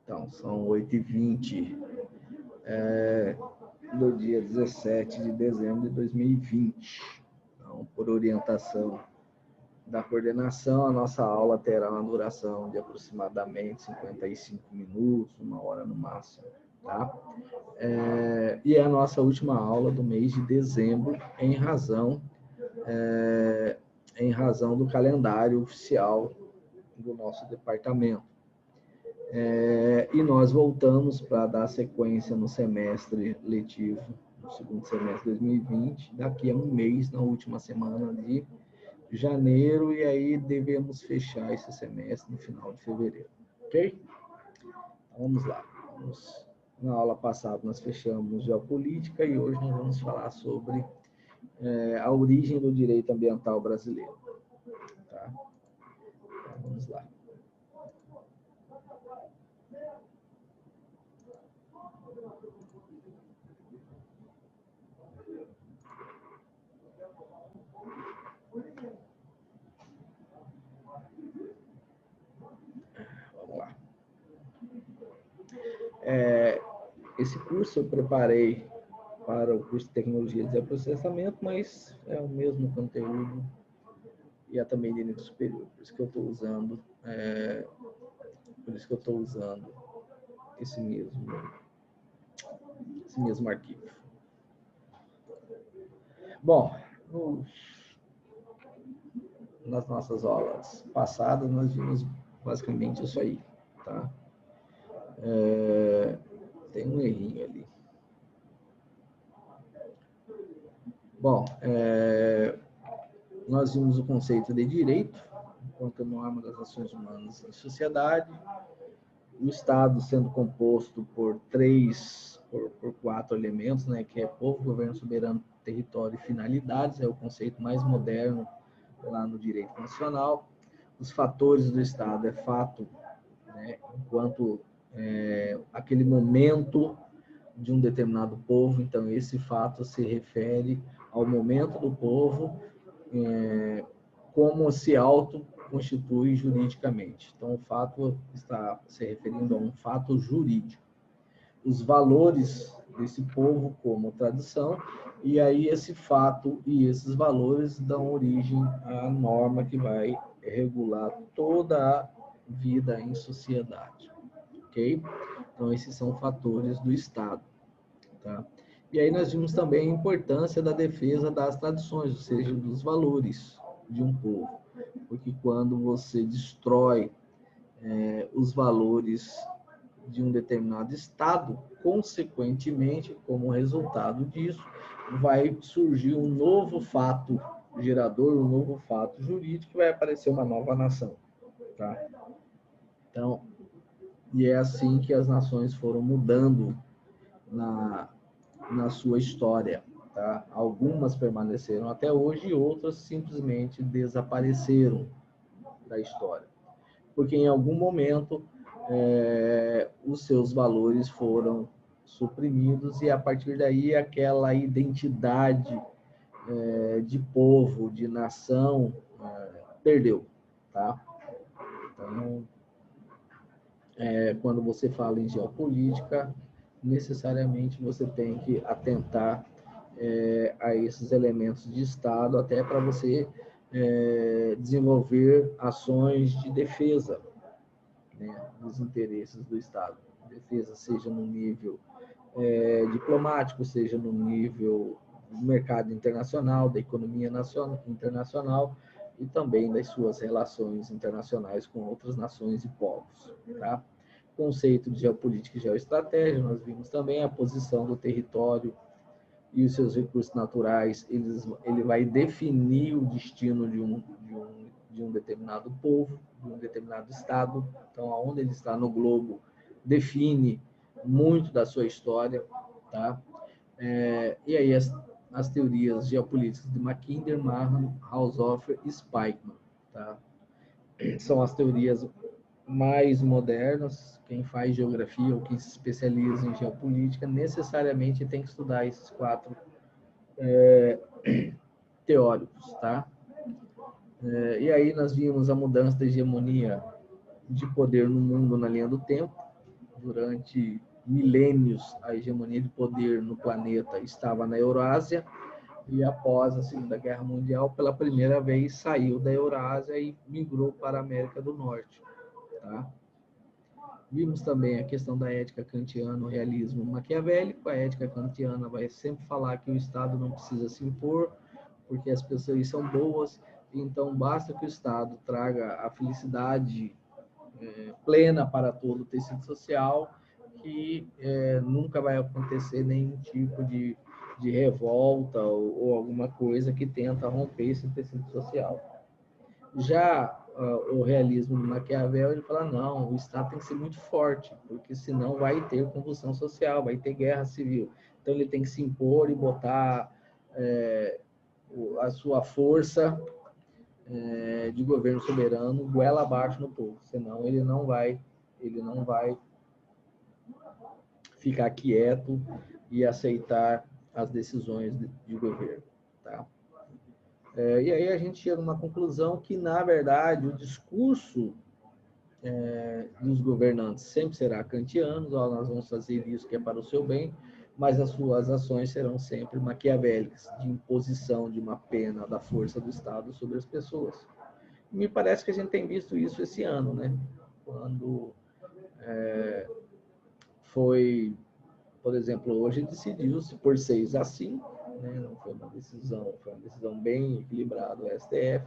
Então, são 8h20 do dia 17 de dezembro de 2020. Então, por orientação da coordenação, a nossa aula terá uma duração de aproximadamente 55 minutos, 1 hora no máximo, tá? E é a nossa última aula do mês de dezembro, em razão do calendário oficial do nosso departamento. E nós voltamos para dar sequência no semestre letivo, no segundo semestre de 2020, daqui a um mês, na última semana de janeiro, e aí devemos fechar esse semestre no final de fevereiro, ok? Então, vamos lá. Na aula passada nós fechamos geopolítica e hoje nós vamos falar sobre a origem do direito ambiental brasileiro. Tá? Então, vamos lá. Vamos lá. Esse curso eu preparei para o curso de Tecnologia de Processamento, mas é o mesmo conteúdo e é também de nível superior. Por isso que eu estou usando, esse mesmo arquivo. Bom, nas nossas aulas passadas nós vimos basicamente isso aí, tá? Tem um errinho ali. Bom, nós vimos o conceito de direito, enquanto norma das ações humanas em sociedade, o Estado sendo composto por 4 elementos, né, que é povo, governo soberano, território e finalidades, é o conceito mais moderno lá no direito constitucional. Os fatores do Estado é fato, né, enquanto aquele momento de um determinado povo, então esse fato se refere ao momento do povo, como se autoconstitui juridicamente. Então, o fato está se referindo a um fato jurídico. Os valores desse povo como tradição, e aí esse fato e esses valores dão origem à norma que vai regular toda a vida em sociedade. Ok? Então, esses são fatores do Estado. Tá? E aí nós vimos também a importância da defesa das tradições, ou seja, dos valores de um povo. Porque quando você destrói os valores de um determinado Estado, consequentemente, como resultado disso, vai surgir um novo fato gerador, um novo fato jurídico, que vai aparecer uma nova nação. Tá? Então, e é assim que as nações foram mudando na sua história. Tá? Algumas permaneceram até hoje e outras simplesmente desapareceram da história. Porque em algum momento os seus valores foram suprimidos e a partir daí aquela identidade de povo, de nação, perdeu. Tá? Então, quando você fala em geopolítica, necessariamente você tem que atentar a esses elementos de Estado, até para você desenvolver ações de defesa, né, dos interesses do Estado. Defesa seja no nível diplomático, seja no nível do mercado internacional, da economia internacional e também das suas relações internacionais com outras nações e povos. Tá? Conceito de geopolítica e geoestratégia, nós vimos também a posição do território e os seus recursos naturais, ele vai definir o destino de um determinado povo, de um determinado estado. Então, aonde ele está no globo define muito da sua história. Tá? E aí as teorias geopolíticas de Mackinder, Mahan, Haushofer e Spykman. Tá? São as teorias mais modernas. Quem faz geografia ou quem se especializa em geopolítica necessariamente tem que estudar esses 4 teóricos, tá? E aí nós vimos a mudança da hegemonia de poder no mundo na linha do tempo, durante milênios, a hegemonia de poder no planeta estava na Eurásia, e após a Segunda Guerra Mundial, pela primeira vez, saiu da Eurásia e migrou para a América do Norte. Tá? Vimos também a questão da ética kantiana, o realismo maquiavélico. A ética kantiana vai sempre falar que o Estado não precisa se impor, porque as pessoas são boas, então basta que o Estado traga a felicidade plena para todo o tecido social, que nunca vai acontecer nenhum tipo de revolta ou alguma coisa que tenta romper esse tecido social. Já o realismo do Maquiavel, ele fala, não, o Estado tem que ser muito forte, porque senão vai ter convulsão social, vai ter guerra civil. Então ele tem que se impor e botar a sua força de governo soberano goela abaixo no povo, senão ele não vai ficar quieto e aceitar as decisões de governo. Tá? E aí a gente chega a uma conclusão que, na verdade, o discurso dos governantes sempre será kantiano, nós vamos fazer isso que é para o seu bem, mas as suas ações serão sempre maquiavélicas, de imposição de uma pena da força do Estado sobre as pessoas. E me parece que a gente tem visto isso esse ano, né? Quando foi, por exemplo, hoje decidiu-se por 6-5, né? Não foi uma decisão bem equilibrada do STF,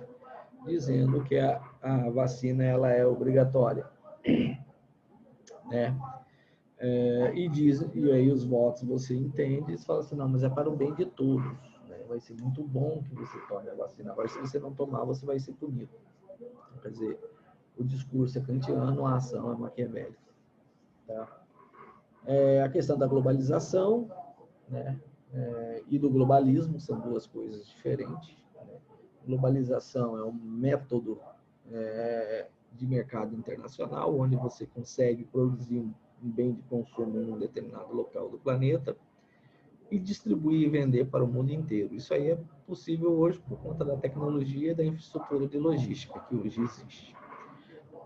dizendo que a vacina ela é obrigatória, né? E aí os votos você entende e fala assim, não, mas é para o bem de todos, né? Vai ser muito bom que você tome a vacina, agora se você não tomar, você vai ser punido. Então, quer dizer, o discurso é kantiano, a ação é maquiavélica. Tá? A questão da globalização, né? E do globalismo são duas coisas diferentes. Né? Globalização é um método de mercado internacional, onde você consegue produzir um bem de consumo em um determinado local do planeta e distribuir e vender para o mundo inteiro. Isso aí é possível hoje por conta da tecnologia e da infraestrutura de logística que hoje existe.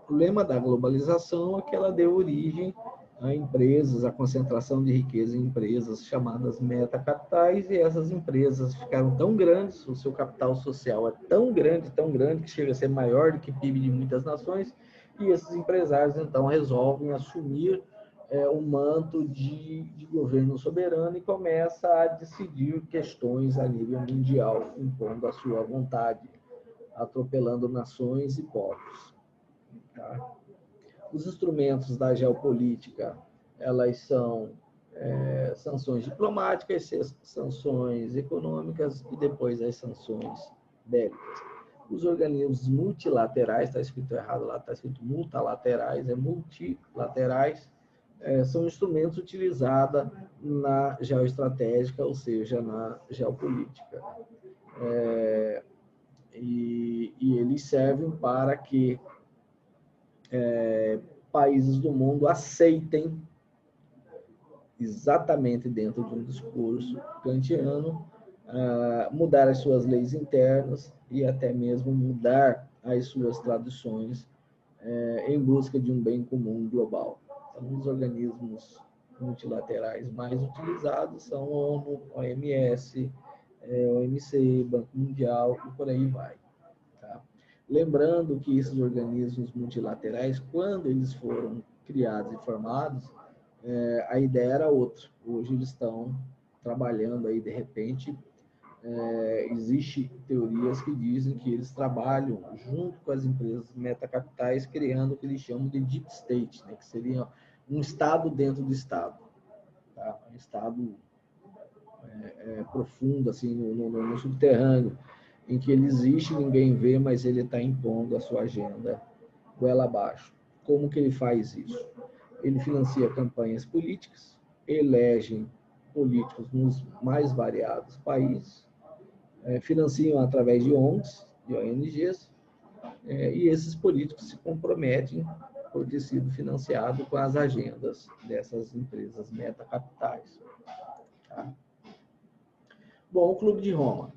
O lema da globalização é que ela deu origem a empresas, a concentração de riqueza em empresas chamadas metacapitais, e essas empresas ficaram tão grandes, o seu capital social é tão grande, que chega a ser maior do que o PIB de muitas nações, e esses empresários, então, resolvem assumir o manto de governo soberano e começa a decidir questões a nível mundial, impondo a sua vontade, atropelando nações e povos. Tá? Os instrumentos da geopolítica, elas são sanções diplomáticas, sanções econômicas e depois as sanções bélicas. Os organismos multilaterais, está escrito errado lá, está escrito multilaterais, é multilaterais, são instrumentos utilizados na geoestratégica, ou seja, na geopolítica. E eles servem para que países do mundo aceitem, exatamente dentro de um discurso kantiano, mudar as suas leis internas e até mesmo mudar as suas tradições em busca de um bem comum global. Então, os organismos multilaterais mais utilizados são a ONU, a OMS, OMC, Banco Mundial e por aí vai. Tá? Lembrando que esses organismos multilaterais, quando eles foram criados e formados, a ideia era outra. Hoje eles estão trabalhando aí, de repente, existe teorias que dizem que eles trabalham junto com as empresas metacapitais, criando o que eles chamam de deep state, né? Que seria um estado dentro do estado. Tá? Um estado profundo, assim, no subterrâneo, em que ele existe, ninguém vê, mas ele está impondo a sua agenda goela abaixo. Como que ele faz isso? Ele financia campanhas políticas, elege políticos nos mais variados países, financiam através de ONGs, de ONGs, e esses políticos se comprometem por ter sido financiado com as agendas dessas empresas metacapitais. Tá? Bom, o Clube de Roma.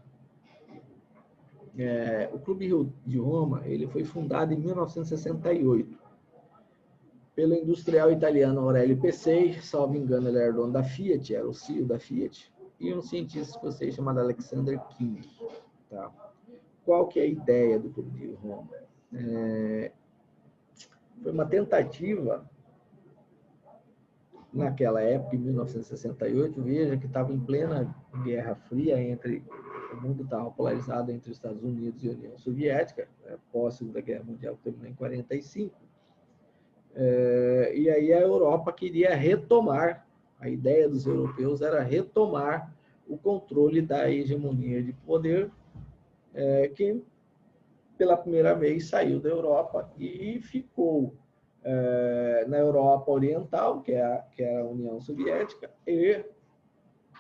O Clube de Roma ele foi fundado em 1968 pelo industrial italiano Aurelio Pesei, salvo engano, ele era dono da Fiat, era o CEO da Fiat, e um cientista escocês chamado Alexander King. Tá? Qual que é a ideia do Clube de Roma? Foi uma tentativa, naquela época, em 1968, veja que estava em plena Guerra Fria, o mundo estava polarizado entre os Estados Unidos e a União Soviética, pós-Segunda Guerra Mundial, que terminou em 1945. E aí a Europa queria retomar, a ideia dos europeus era retomar o controle da hegemonia de poder, que pela primeira vez saiu da Europa e ficou na Europa Oriental, que é a União Soviética, e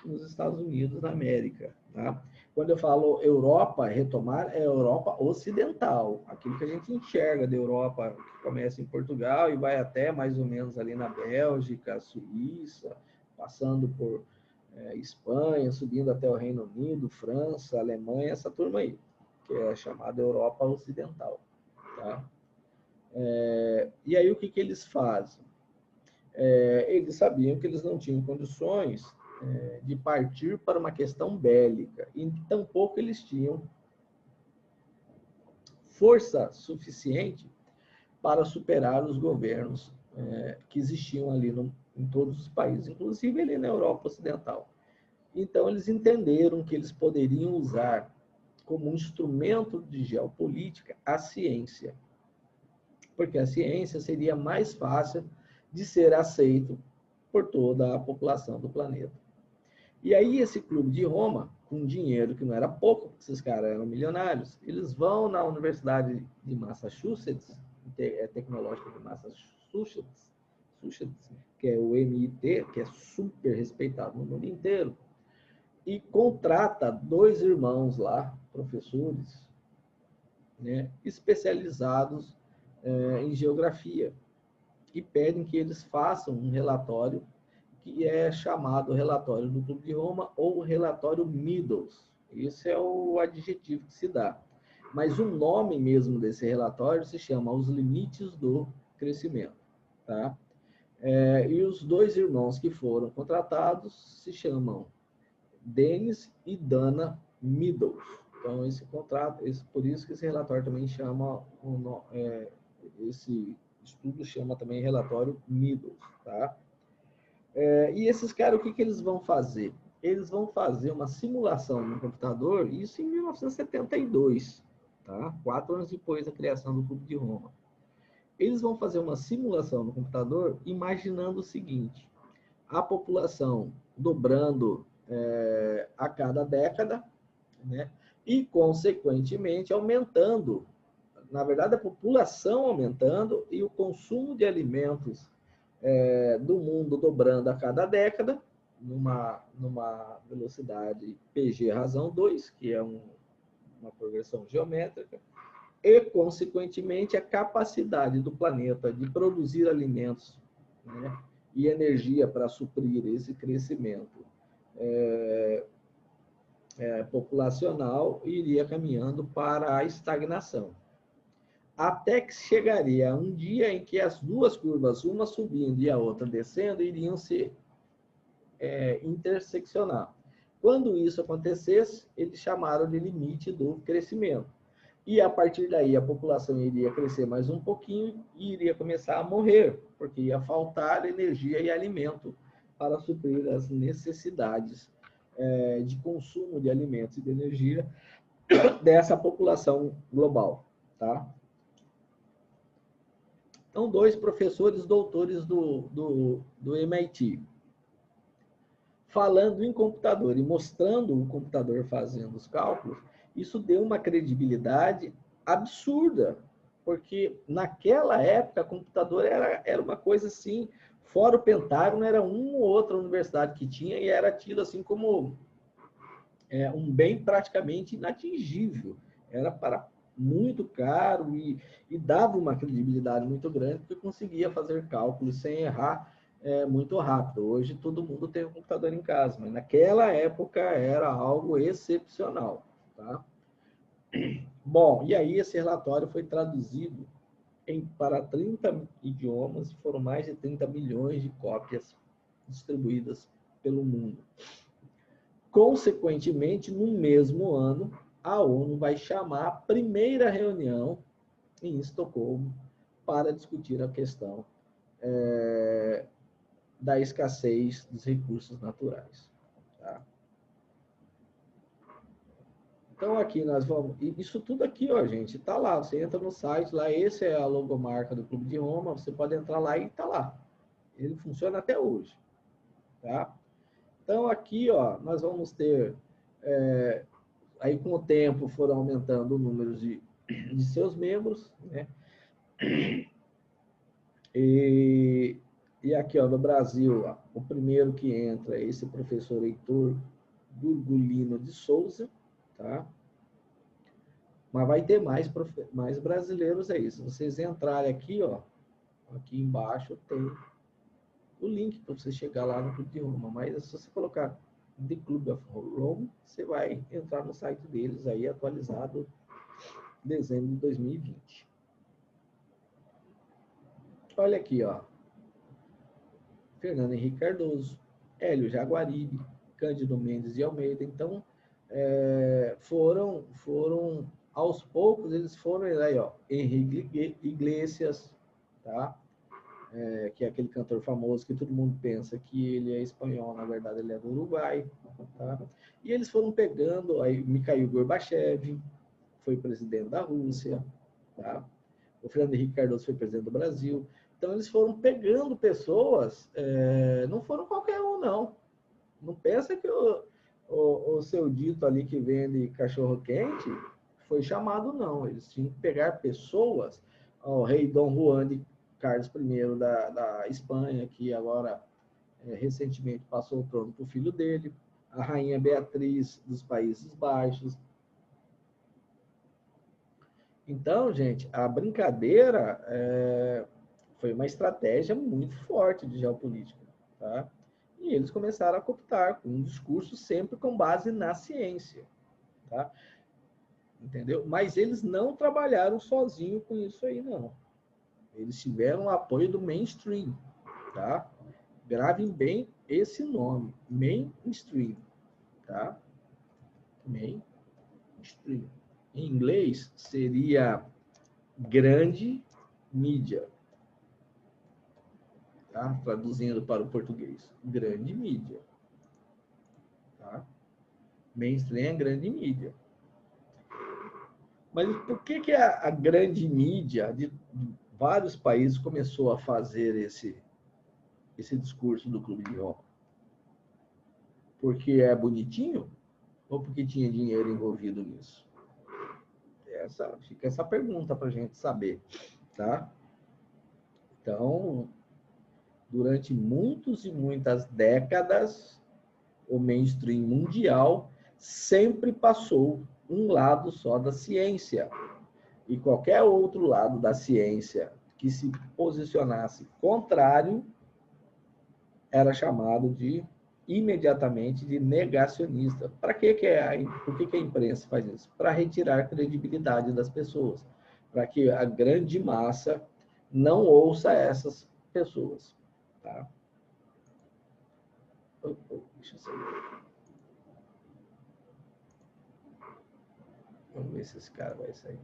nos Estados Unidos da América. Tá? Quando eu falo Europa, retomar, é Europa Ocidental, aquilo que a gente enxerga da Europa, que começa em Portugal e vai até mais ou menos ali na Bélgica, Suíça, passando por Espanha, subindo até o Reino Unido, França, Alemanha, essa turma aí, que é chamada Europa Ocidental. Tá? E aí o que eles fazem? Eles sabiam que eles não tinham condições de partir para uma questão bélica, e tampouco eles tinham força suficiente para superar os governos que existiam ali em todos os países, inclusive ali na Europa Ocidental. Então, eles entenderam que eles poderiam usar como um instrumento de geopolítica a ciência, porque a ciência seria mais fácil de ser aceito por toda a população do planeta. E aí esse Clube de Roma, com dinheiro que não era pouco, porque esses caras eram milionários, eles vão na Universidade de Massachusetts, tecnológica de Massachusetts, que é o MIT, que é super respeitado no mundo inteiro, e contrata 2 irmãos lá, professores, né, especializados em geografia, e pedem que eles façam um relatório que é chamado relatório do Clube de Roma ou relatório Meadows. Esse é o adjetivo que se dá. Mas o nome mesmo desse relatório se chama Os Limites do Crescimento. Tá? E os 2 irmãos que foram contratados se chamam Dennis e Dana Meadows. Então, esse contrato, por isso que esse relatório também chama, esse estudo chama também relatório Meadows. Tá? E esses caras, o que eles vão fazer? Eles vão fazer uma simulação no computador, isso em 1972, tá? 4 anos depois da criação do Clube de Roma. Eles vão fazer uma simulação no computador imaginando o seguinte: a população dobrando a cada década, né? E, consequentemente, aumentando, na verdade, a população aumentando e o consumo de alimentos do mundo dobrando a cada década, numa velocidade PG razão 2, que é uma progressão geométrica, e, consequentemente, a capacidade do planeta de produzir alimentos, né, e energia para suprir esse crescimento populacional iria caminhando para a estagnação. Até que chegaria um dia em que as 2 curvas, uma subindo e a outra descendo, iriam se interseccionar. Quando isso acontecesse, eles chamaram de limite do crescimento. E a partir daí a população iria crescer mais um pouquinho e iria começar a morrer, porque ia faltar energia e alimento para suprir as necessidades de consumo de alimentos e de energia dessa população global. Tá? Então, 2 professores doutores do MIT, falando em computador e mostrando o computador fazendo os cálculos, isso deu uma credibilidade absurda, porque naquela época, computador era uma coisa assim, fora o Pentágono, era uma ou outra universidade que tinha e era tido assim como um bem praticamente inatingível. Era para muito caro e dava uma credibilidade muito grande, porque conseguia fazer cálculos sem errar muito rápido. Hoje todo mundo tem um computador em casa, mas naquela época era algo excepcional. Tá? Bom, e aí esse relatório foi traduzido para 30 idiomas, foram mais de 30 milhões de cópias distribuídas pelo mundo. Consequentemente, no mesmo ano, a ONU vai chamar a primeira reunião em Estocolmo para discutir a questão da escassez dos recursos naturais. Tá? Então, aqui nós vamos... Isso tudo aqui, ó, gente, está lá. Você entra no site, lá, esse é a logomarca do Clube de Roma, você pode entrar lá e está lá. Ele funciona até hoje. Tá? Então, aqui, ó, nós vamos ter... aí, com o tempo, foram aumentando o número de seus membros, né? E aqui, ó, no Brasil, ó, o primeiro que entra é esse professor Heitor Gurgulino de Souza, tá? Mas vai ter mais brasileiros aí. Se vocês entrarem aqui, ó, aqui embaixo tem o link para você chegar lá no Clube de Roma. Mas se você colocar The Club of Rome, você vai entrar no site deles aí, atualizado em dezembro de 2020. Olha aqui, ó. Fernando Henrique Cardoso, Hélio Jaguaribe, Cândido Mendes de Almeida. Então, foram aos poucos, eles foram aí, ó, Henrique Iglesias, tá? Que é aquele cantor famoso que todo mundo pensa que ele é espanhol, na verdade ele é do Uruguai, tá? E eles foram pegando, aí Mikhail Gorbachev foi presidente da Rússia, tá? O Fernando Henrique Cardoso foi presidente do Brasil. Então, eles foram pegando pessoas, não foram qualquer um, não. Não pensa que o seu dito ali que vende cachorro-quente foi chamado, não. Eles tinham que pegar pessoas, o rei Dom Juan de Carlos I da Espanha, que agora, recentemente, passou o trono para o filho dele, a rainha Beatriz dos Países Baixos. Então, gente, a brincadeira foi uma estratégia muito forte de geopolítica, tá? E eles começaram a cooptar com um discurso sempre com base na ciência, tá? Entendeu? Mas eles não trabalharam sozinhos com isso aí, não. Eles tiveram o apoio do mainstream, tá? Gravem bem esse nome, mainstream, tá? Mainstream. Em inglês, seria grande mídia. Tá? Traduzindo para o português, grande mídia. Tá? Mainstream é grande mídia. Mas por que a grande mídia de vários países começou a fazer esse discurso do Clube de Roma? Porque é bonitinho ou porque tinha dinheiro envolvido nisso? Fica essa pergunta para a gente saber. Tá? Então, durante muitas e muitas décadas, o mainstream mundial sempre passou um lado só da ciência. E qualquer outro lado da ciência que se posicionasse contrário era chamado imediatamente de negacionista. Por que a imprensa faz isso? Para retirar a credibilidade das pessoas, para que a grande massa não ouça essas pessoas. Tá? Deixa eu sair. Vamos ver se esse cara vai sair.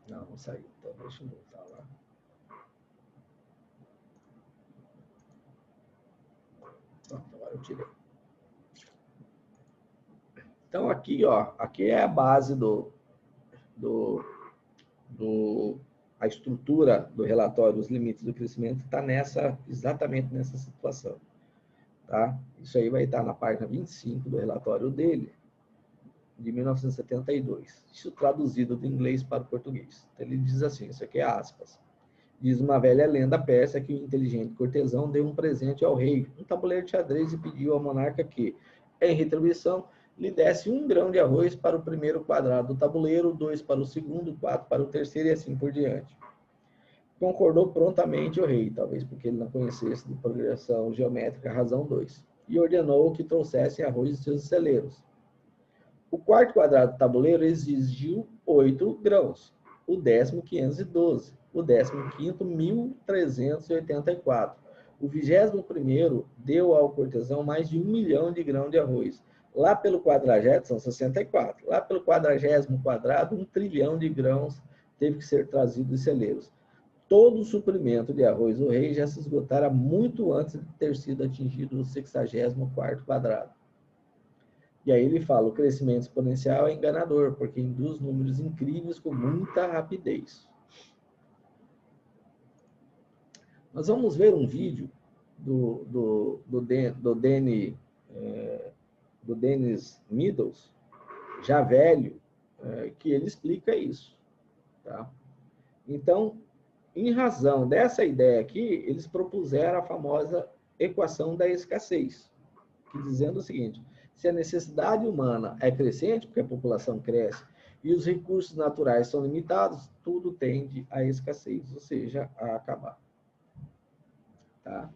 Não saiu. Então, deixa eu voltar lá. Pronto, agora eu tirei. Então, aqui, ó, aqui é a base a estrutura do relatório, os limites do crescimento, está exatamente nessa situação. Tá? Isso aí vai estar na página 25 do relatório dele, de 1972. Isso traduzido do inglês para o português. Então, ele diz assim, isso aqui é aspas. Diz uma velha lenda persa que o inteligente cortesão deu um presente ao rei, um tabuleiro de xadrez, e pediu ao monarca que, em retribuição, lhe desse 1 grão de arroz para o primeiro quadrado do tabuleiro, 2 para o segundo, 4 para o terceiro e assim por diante. Concordou prontamente o rei, talvez porque ele não conhecesse de progressão geométrica, razão 2, e ordenou que trouxessem arroz de seus celeiros. O quarto quadrado do tabuleiro exigiu 8 grãos, o 10º 512. O 15º, 1.384. O 21º deu ao cortesão mais de 1 milhão de grãos de arroz. Lá pelo 40º, são 64. Lá pelo 40º quadrado, 1 trilhão de grãos teve que ser trazido dos celeiros. Todo o suprimento de arroz do rei já se esgotara muito antes de ter sido atingido o 64º quadrado. E aí ele fala, o crescimento exponencial é enganador, porque induz números incríveis com muita rapidez. Nós vamos ver um vídeo do Dennis Meadows, já velho, que ele explica isso. Tá? Então, em razão dessa ideia aqui, eles propuseram a famosa equação da escassez, que dizendo o seguinte, se a necessidade humana é crescente, porque a população cresce, e os recursos naturais são limitados, tudo tende à escassez, ou seja, a acabar. Tá?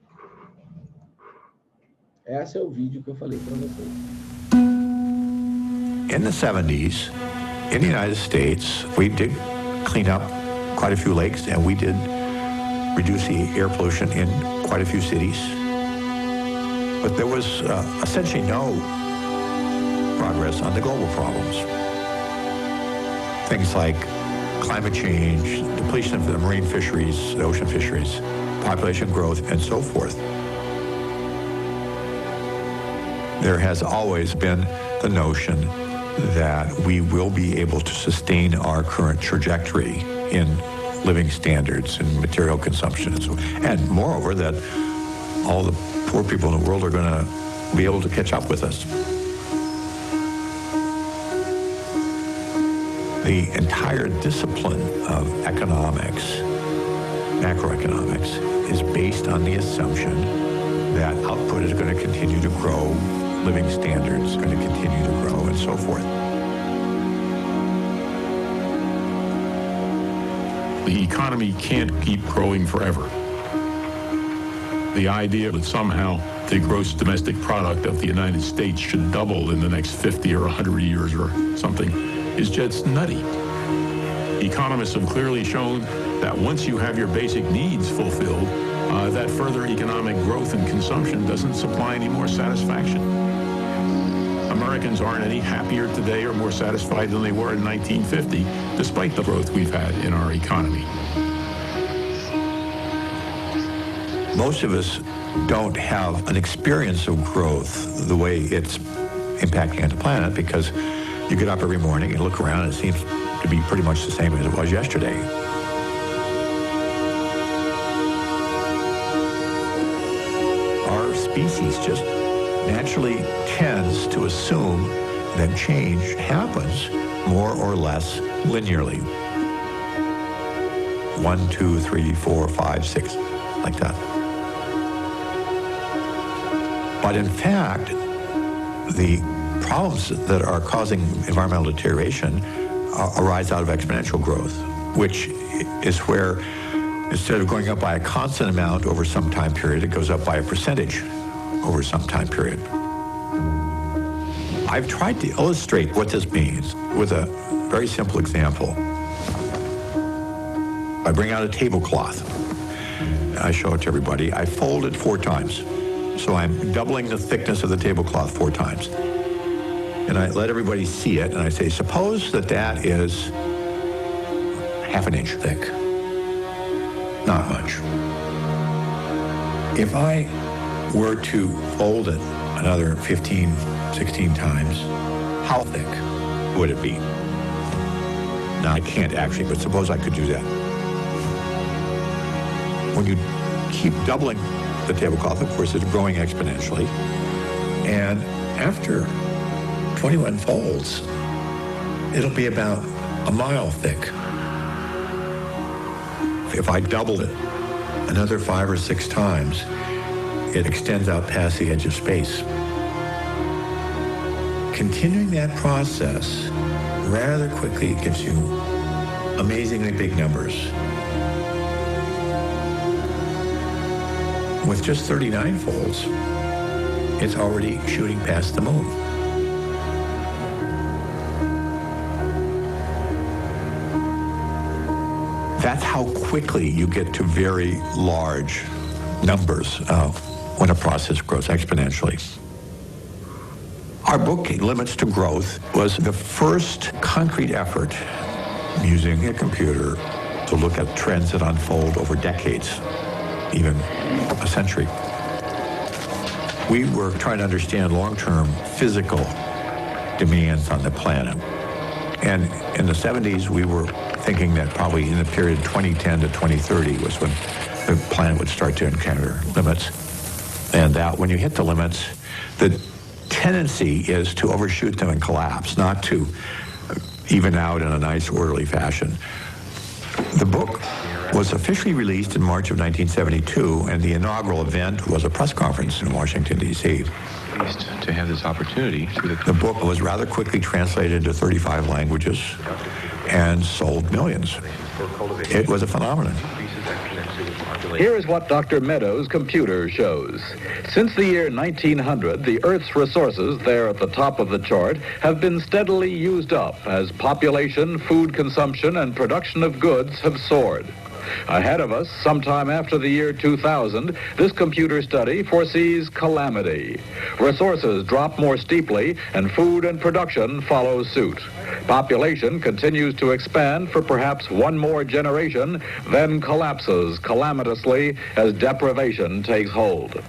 Esse é o vídeo que eu falei para vocês. In the 70s, in the United States, we did clean up quite a few lakes, and we did reduce the air pollution in quite a few cities. But there was essentially no progress on the global problems. Things like climate change, depletion of the marine fisheries, the ocean fisheries, population growth, and so forth. There has always been the notion that we will be able to sustain our current trajectory in living standards and material consumption. And moreover, that all the poor people in the world are going to be able to catch up with us. The entire discipline of economics, macroeconomics, is based on the assumption that output is going to continue to grow, living standards are going to continue to grow, and so forth. The economy can't keep growing forever. The idea that somehow the gross domestic product of the United States should double in the next 50 or 100 years or something is just nutty. Economists have clearly shown that once you have your basic needs fulfilled, that further economic growth and consumption doesn't supply any more satisfaction. Americans aren't any happier today or more satisfied than they were in 1950, despite the growth we've had in our economy. Most of us don't have an experience of growth the way it's impacting on the planet, because you get up every morning and look around and it seems to be pretty much the same as it was yesterday. Our species just naturally tends to assume that change happens more or less linearly. 1, 2, 3, 4, 5, 6, like that. But in fact, the problems that are causing environmental deterioration arise out of exponential growth, which is where instead of going up by a constant amount over some time period, it goes up by a percentage over some time period. I've tried to illustrate what this means with a very simple example. I bring out a tablecloth. I show it to everybody. I fold it 4 times. So I'm doubling the thickness of the tablecloth 4 times. And I let everybody see it, and I say, suppose that that is ½ inch thick. Not much. If I were to fold it another 15, 16 times, how thick would it be? Now, I can't actually, but suppose I could do that. When you keep doubling the tablecloth, of course, it's growing exponentially. And after 21 folds, it'll be about a mile thick. If I double it another 5 or 6 times, it extends out past the edge of space. Continuing that process rather quickly gives you amazingly big numbers. With just 39 folds, it's already shooting past the moon. That's how quickly you get to very large numbers when a process grows exponentially. Our book, Limits to Growth, was the first concrete effort using a computer to look at trends that unfold over decades, even a century. We were trying to understand long-term physical demands on the planet. And in the 70s, we were thinking that probably in the period 2010 to 2030 was when the planet would start to encounter limits. And that when you hit the limits, the tendency is to overshoot them and collapse, not to even out in a nice, orderly fashion. The book was officially released in March of 1972, and the inaugural event was a press conference in Washington, D.C. Pleased to have this opportunity. The book was rather quickly translated into 35 languages and sold millions. It was a phenomenon. Here is what Dr. Meadows' computer shows. Since the year 1900, the Earth's resources, there at the top of the chart, have been steadily used up as population, food consumption, and production of goods have soared. Ahead of us, sometime after the year 2000, this computer study foresees calamity. Resources drop more steeply, and food and production follow suit. Population continues to expand for perhaps one more generation, then collapses calamitously as deprivation takes hold.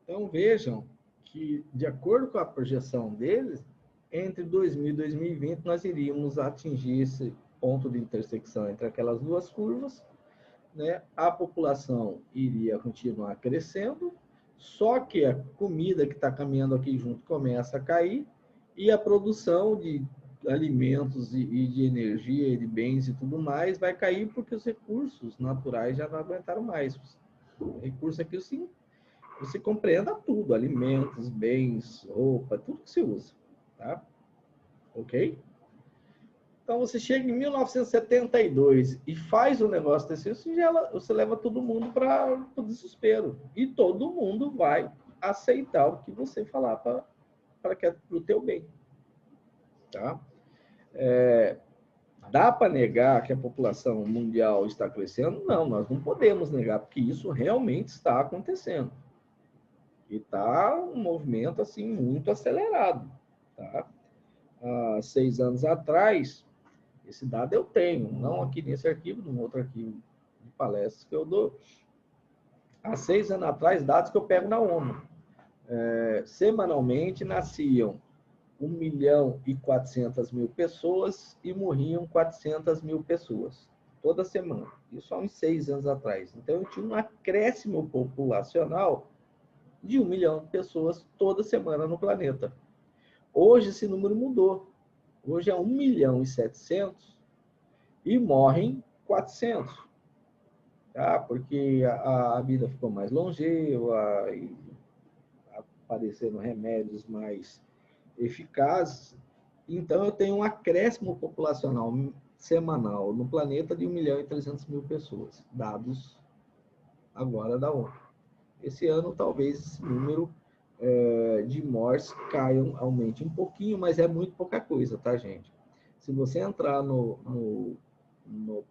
Então vejam que, de acordo com a projeção deles, entre 2000 e 2020 nós iríamos atingir esse ponto de intersecção entre aquelas duas curvas, né? A população iria continuar crescendo, só que a comida que está caminhando aqui junto começa a cair e a produção de alimentos e de energia e de bens e tudo mais vai cair porque os recursos naturais já não aguentaram mais. O recurso aqui, sim, você compreenda tudo, alimentos, bens, roupa, tudo que se usa, tá? Ok? Então, você chega em 1972 e faz um negócio desse, você leva todo mundo para o desespero. E todo mundo vai aceitar o que você falar para o teu bem. Tá? Dá para negar que a população mundial está crescendo? Não, nós não podemos negar, porque isso realmente está acontecendo. E está um movimento assim, muito acelerado. Tá? Há 6 anos atrás, esse dado eu tenho, não aqui nesse arquivo, num outro arquivo de palestras que eu dou. Há 6 anos atrás, dados que eu pego na ONU. Semanalmente nasciam 1.400.000 pessoas e morriam 400.000 pessoas, toda semana. Isso há uns 6 anos atrás. Então, eu tinha um acréscimo populacional de 1 milhão de pessoas toda semana no planeta. Hoje, esse número mudou. Hoje é 1.700.000 e morrem 400. Tá? Porque a vida ficou mais longeva, e apareceram remédios mais eficazes. Então, eu tenho um acréscimo populacional semanal no planeta de 1.300.000 pessoas, dados agora da ONU. Esse ano, talvez, esse número de mortes aumente um pouquinho, mas é muito pouca coisa, tá, gente? Se você entrar no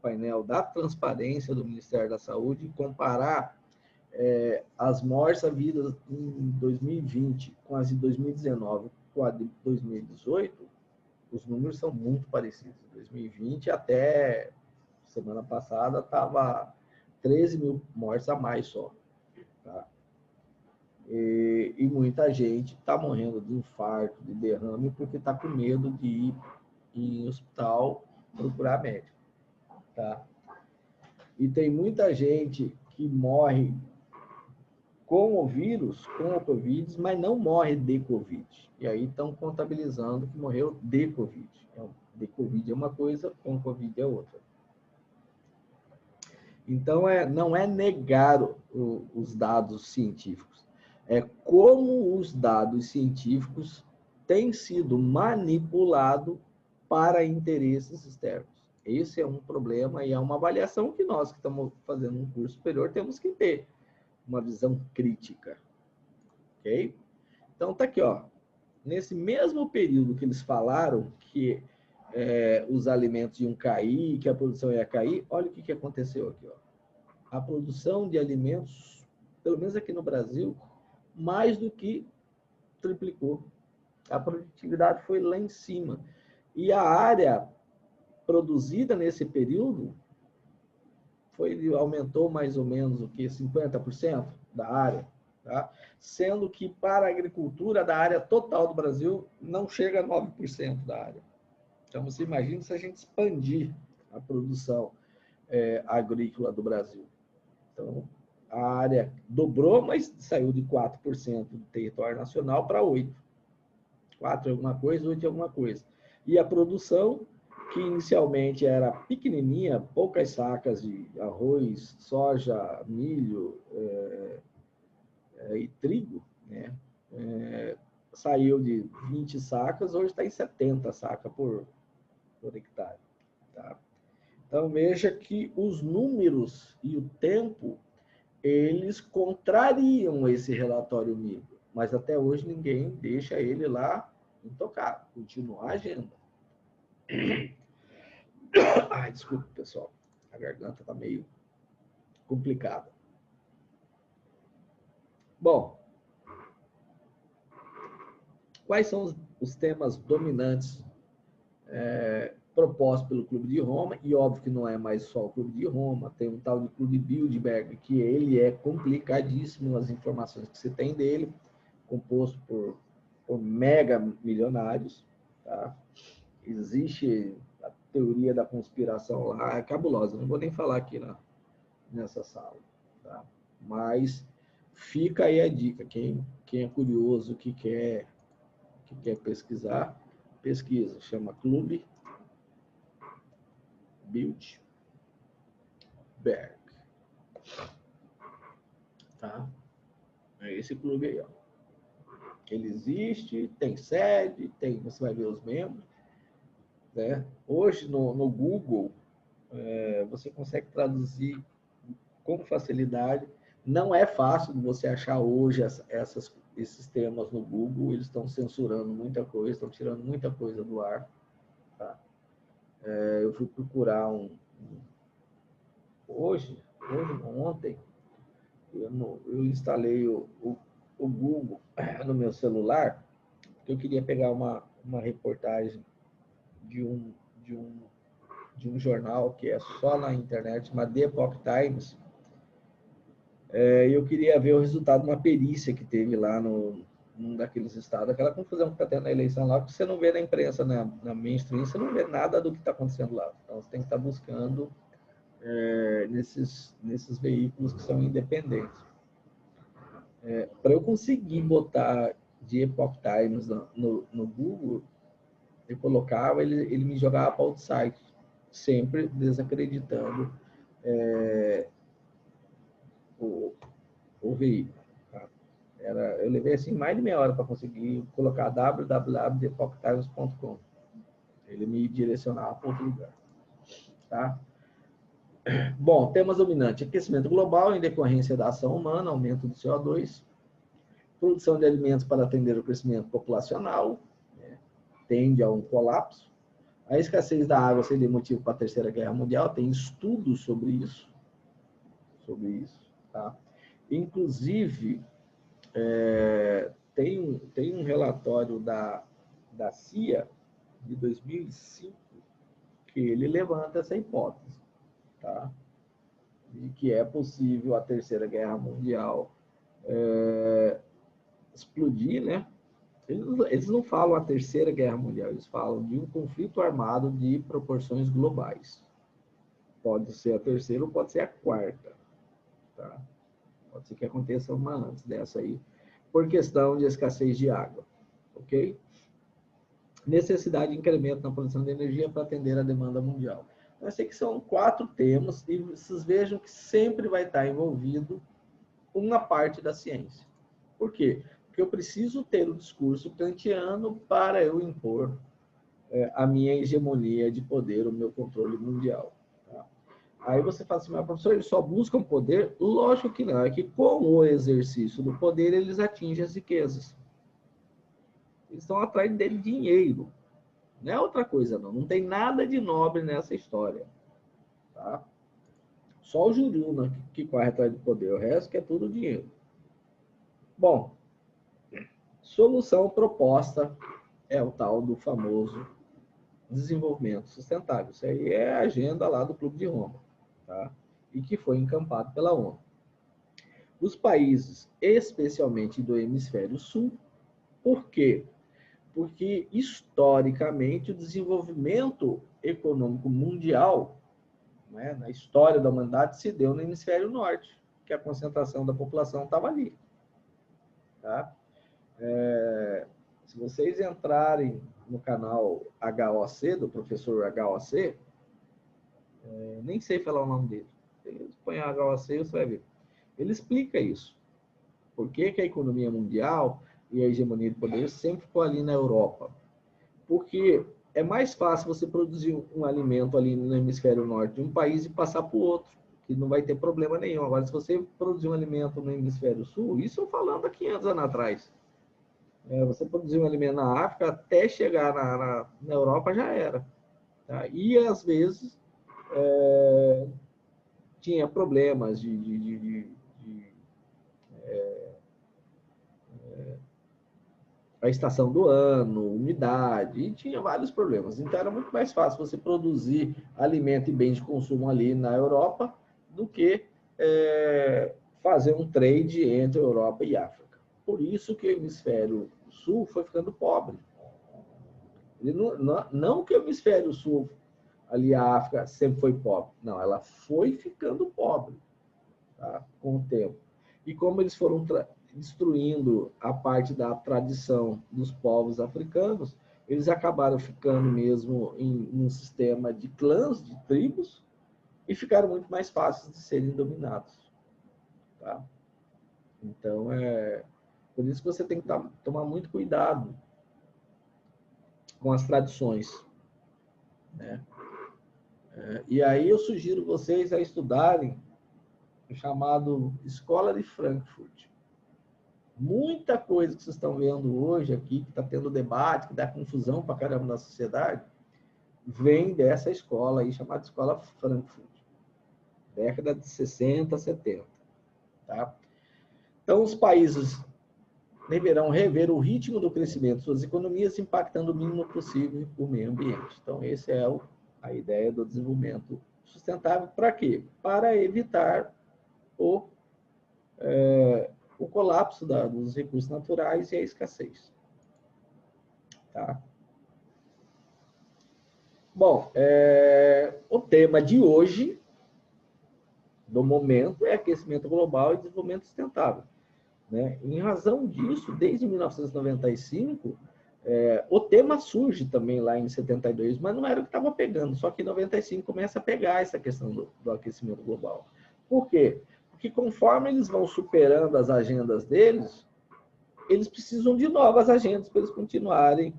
painel da transparência do Ministério da Saúde e comparar as mortes havidas em 2020 com as de 2019 com a de 2018, os números são muito parecidos. 2020, até semana passada, estava 13.000 mortes a mais só. Tá? E muita gente está morrendo de infarto, de derrame, porque está com medo de ir em hospital procurar médico. Tá? E tem muita gente que morre com o vírus, com o Covid, mas não morre de Covid. E aí estão contabilizando que morreu de Covid. De Covid é uma coisa, com Covid é outra. Então, não é negar os dados científicos, é como os dados científicos têm sido manipulados para interesses externos. Esse é um problema e é uma avaliação que nós que estamos fazendo um curso superior temos que ter uma visão crítica. Ok? Então, tá aqui, ó. Nesse mesmo período que eles falaram que os alimentos iam cair, que a produção ia cair, olha o que aconteceu aqui, ó. A produção de alimentos, pelo menos aqui no Brasil, mais do que triplicou. A produtividade foi lá em cima. E a área produzida nesse período aumentou mais ou menos o que 50% da área, tá? Sendo que para a agricultura da área total do Brasil não chega a 9% da área. Então você imagina se a gente expandir a produção agrícola do Brasil. Então a área dobrou, mas saiu de 4% do território nacional para 8%. 4 é alguma coisa, 8 é alguma coisa. E a produção, que inicialmente era pequenininha, poucas sacas de arroz, soja, milho e trigo, né? Saiu de 20 sacas, hoje está em 70 sacas por hectare. Tá? Então, veja que os números e o tempo, eles contrariam esse relatório micro, mas até hoje ninguém deixa ele lá intocado, continua a agenda. Ai, desculpa, pessoal. A garganta está meio complicada. Bom, quais são os temas dominantes propostos pelo Clube de Roma? E óbvio que não é mais só o Clube de Roma, tem um tal de Clube Bilderberg, que ele é complicadíssimo, as informações que você tem dele, composto por mega milionários, tá? Existe a teoria da conspiração lá, é cabulosa, não vou nem falar aqui nessa sala, tá? Mas fica aí a dica, quem é curioso, que quer pesquisar, pesquisa, chama Clube Bilderberg, tá? É esse clube aí, ó. Ele existe, tem sede, você vai ver os membros, né? Hoje no Google você consegue traduzir com facilidade. Não é fácil de você achar hoje esses temas no Google, eles estão censurando muita coisa, estão tirando muita coisa do ar. Tá? Eu fui procurar ontem, eu instalei o Google no meu celular, porque eu queria pegar uma reportagem de um jornal que é só na internet, chamado The Epoch Times. Eu queria ver o resultado de uma perícia que teve lá num daqueles estados, aquela confusão que está tendo na eleição lá, porque você não vê na imprensa, na mainstream, você não vê nada do que está acontecendo lá. Então, você tem que estar buscando nesses veículos que são independentes. Para eu conseguir botar The Epoch Times no Google, eu colocava, ele me jogava para outro site, sempre desacreditando o veículo. Tá? Eu levei assim mais de meia hora para conseguir colocar www.theepochtimes.com. Ele me direcionava para outro lugar. Tá? Bom, temas dominantes: aquecimento global em decorrência da ação humana, aumento do CO2, produção de alimentos para atender o crescimento populacional, né? Tende a um colapso. A escassez da água seria motivo para a Terceira Guerra Mundial, tem estudos sobre isso. Tá? Inclusive, tem um relatório da CIA de 2005 que ele levanta essa hipótese, tá? De que é possível a Terceira Guerra Mundial explodir, né? Eles não falam a Terceira Guerra Mundial, eles falam de um conflito armado de proporções globais. Pode ser a terceira ou pode ser a quarta. Tá? Pode ser que aconteça uma antes dessa aí, por questão de escassez de água. Ok? Necessidade de incremento na produção de energia para atender a demanda mundial. Então, eu sei que são 4 temas e vocês vejam que sempre vai estar envolvido uma parte da ciência. Por quê? Porque eu preciso ter o discurso kantiano para eu impor a minha hegemonia de poder, o meu controle mundial. Tá? Aí você fala assim, mas professor, eles só buscam poder? Lógico que não, é que com o exercício do poder eles atingem as riquezas. Eles estão atrás dele dinheiro. Não é outra coisa, não. Não tem nada de nobre nessa história. Tá? Só o Juruna que corre atrás do poder. O resto que é tudo dinheiro. Bom, solução proposta é o tal do famoso desenvolvimento sustentável. Isso aí é a agenda lá do Clube de Roma. Tá? E que foi encampado pela ONU. Os países, especialmente do hemisfério sul, por quê? Porque, historicamente, o desenvolvimento econômico mundial, né, na história da humanidade, se deu no hemisfério norte, que a concentração da população estava ali. Tá? Se vocês entrarem no canal HOC, do professor HOC, nem sei falar o nome dele. Põe HOC, você vai ver. Ele explica isso. Por que que a economia mundial e a hegemonia de poder sempre ficou ali na Europa? Porque é mais fácil você produzir um alimento ali no hemisfério norte de um país e passar para o outro, que não vai ter problema nenhum. Agora, se você produzir um alimento no hemisfério sul, isso eu falando há 500 anos atrás, você produzir um alimento na África, até chegar na Europa já era. Tá? E, às vezes, tinha problemas a estação do ano, umidade, e tinha vários problemas. Então, era muito mais fácil você produzir alimento e bens de consumo ali na Europa do que fazer um trade entre Europa e África. Por isso que o hemisfério sul foi ficando pobre. Não que o hemisfério sul, ali a África, sempre foi pobre. Não, ela foi ficando pobre, tá? Com o tempo. E como eles foram destruindo a parte da tradição dos povos africanos, eles acabaram ficando mesmo em um sistema de clãs, de tribos, e ficaram muito mais fáceis de serem dominados. Tá? Então, por isso que você tem que tomar muito cuidado com as tradições. Né? E aí eu sugiro vocês a estudarem o chamado Escola de Frankfurt. Muita coisa que vocês estão vendo hoje aqui, que está tendo debate, que dá confusão para caramba na sociedade, vem dessa escola aí, chamada Escola Frankfurt. Década de 60, 70. Tá? Então, os países deverão rever o ritmo do crescimento de suas economias, impactando o mínimo possível o meio ambiente. Então, essa é a ideia do desenvolvimento sustentável. Para quê? Para evitar o colapso dos recursos naturais e a escassez. Tá? Bom, o tema de hoje, do momento, é aquecimento global e desenvolvimento sustentável. Né? Em razão disso, desde 1995, o tema surge também lá em 72, mas não era o que estava pegando, só que em 95 começa a pegar essa questão do aquecimento global. Por quê? Porque conforme eles vão superando as agendas deles, eles precisam de novas agendas para eles continuarem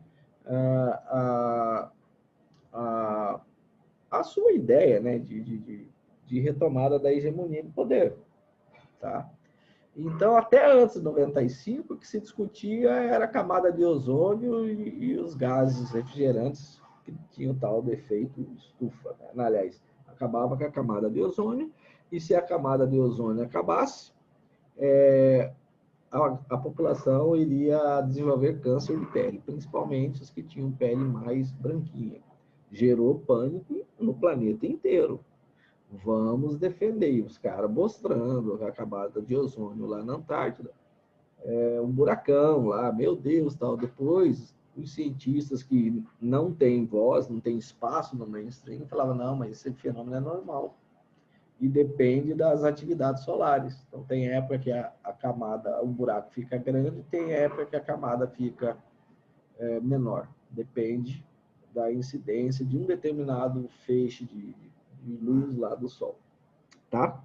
a sua ideia, né, de retomada da hegemonia de poder. Tá? Então, até antes de 95, o que se discutia era a camada de ozônio e os gases refrigerantes que tinham tal do efeito estufa. Né? Aliás, acabava com a camada de ozônio, e se a camada de ozônio acabasse, a população iria desenvolver câncer de pele, principalmente os que tinham pele mais branquinha. Gerou pânico no planeta inteiro. Vamos defender. Os caras mostrando a camada de ozônio lá na Antártida. Um buracão lá, meu Deus, tal. Depois, os cientistas que não têm voz, não têm espaço no mainstream, falavam, não, mas esse fenômeno é normal. E depende das atividades solares. Então, tem época que a camada, o buraco fica grande, tem época que a camada fica menor. Depende da incidência de um determinado feixe de luz lá do Sol, tá?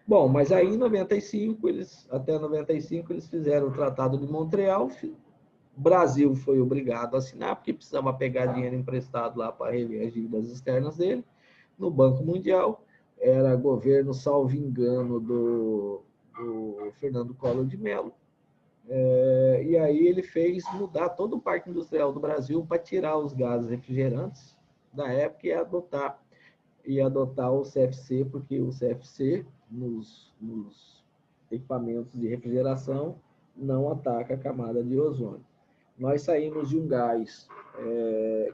Bom, mas aí em 95, até 95, eles fizeram o Tratado de Montreal. O Brasil foi obrigado a assinar, porque precisava pegar dinheiro emprestado lá para rever as dívidas externas dele, no Banco Mundial. Era governo, salvo engano, do Fernando Collor de Mello. E aí ele fez mudar todo o parque industrial do Brasil para tirar os gases refrigerantes da época e adotar o CFC, porque o CFC, nos equipamentos de refrigeração, não ataca a camada de ozônio. Nós saímos de um gás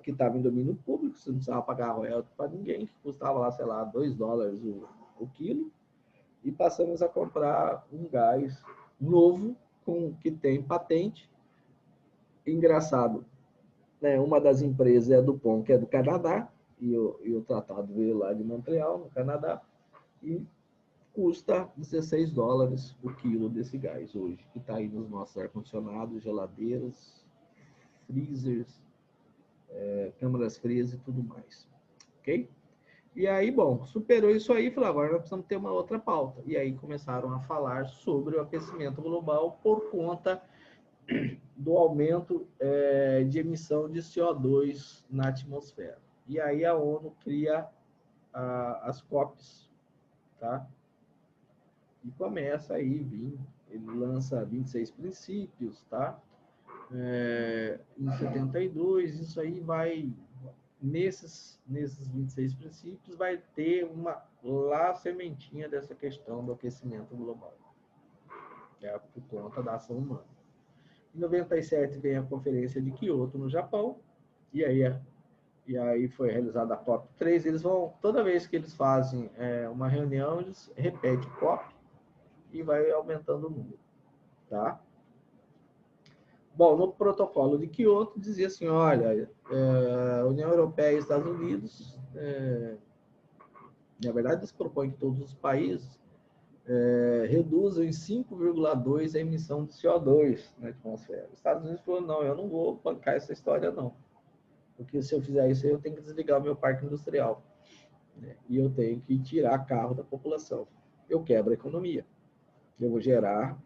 que estava em domínio público, você não precisava pagar royalties para ninguém, que custava lá, sei lá, $2 o quilo, e passamos a comprar um gás novo, que tem patente. Engraçado, né? Uma das empresas é a DuPont, que é do Canadá, e o tratado veio lá de Montreal, no Canadá, e custa $16 o quilo desse gás hoje, que está aí nos nossos ar-condicionados, geladeiras, freezers, câmaras frias e tudo mais. Ok? E aí, bom, superou isso aí, falou, agora nós precisamos ter uma outra pauta. E aí começaram a falar sobre o aquecimento global por conta do aumento de emissão de CO2 na atmosfera. E aí a ONU cria as COPs, tá? E começa aí, ele lança 26 princípios, tá? Em 72, isso aí vai... Nesses 26 princípios vai ter lá a sementinha dessa questão do aquecimento global, que é por conta da ação humana. Em 97 vem a Conferência de Kyoto, no Japão, e aí foi realizada a COP3. Eles vão, toda vez que eles fazem uma reunião, eles repetem COP e vai aumentando o número, tá? Bom, no protocolo de Kyoto dizia assim, olha, União Europeia e Estados Unidos, na verdade eles propõem que todos os países reduzam em 5,2 a emissão de CO2 na atmosfera. Os Estados Unidos falou, não, eu não vou bancar essa história não, porque se eu fizer isso eu tenho que desligar o meu parque industrial, né? E eu tenho que tirar carro da população. Eu quebro a economia, eu vou gerar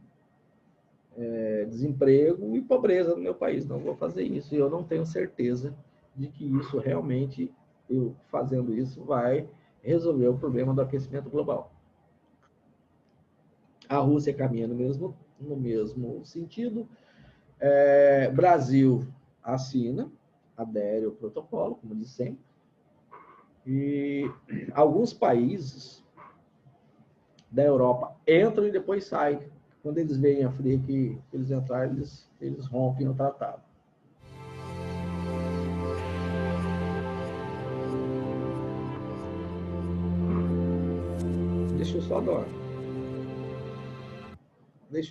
desemprego e pobreza no meu país. Não vou fazer isso. E eu não tenho certeza de que isso realmente, eu fazendo isso, vai resolver o problema do aquecimento global. A Rússia caminha no mesmo sentido. Brasil assina, adere ao protocolo, como disse sempre. E alguns países da Europa entram e depois saem. Quando eles veem a fria que eles entraram, eles rompem o tratado. Deixa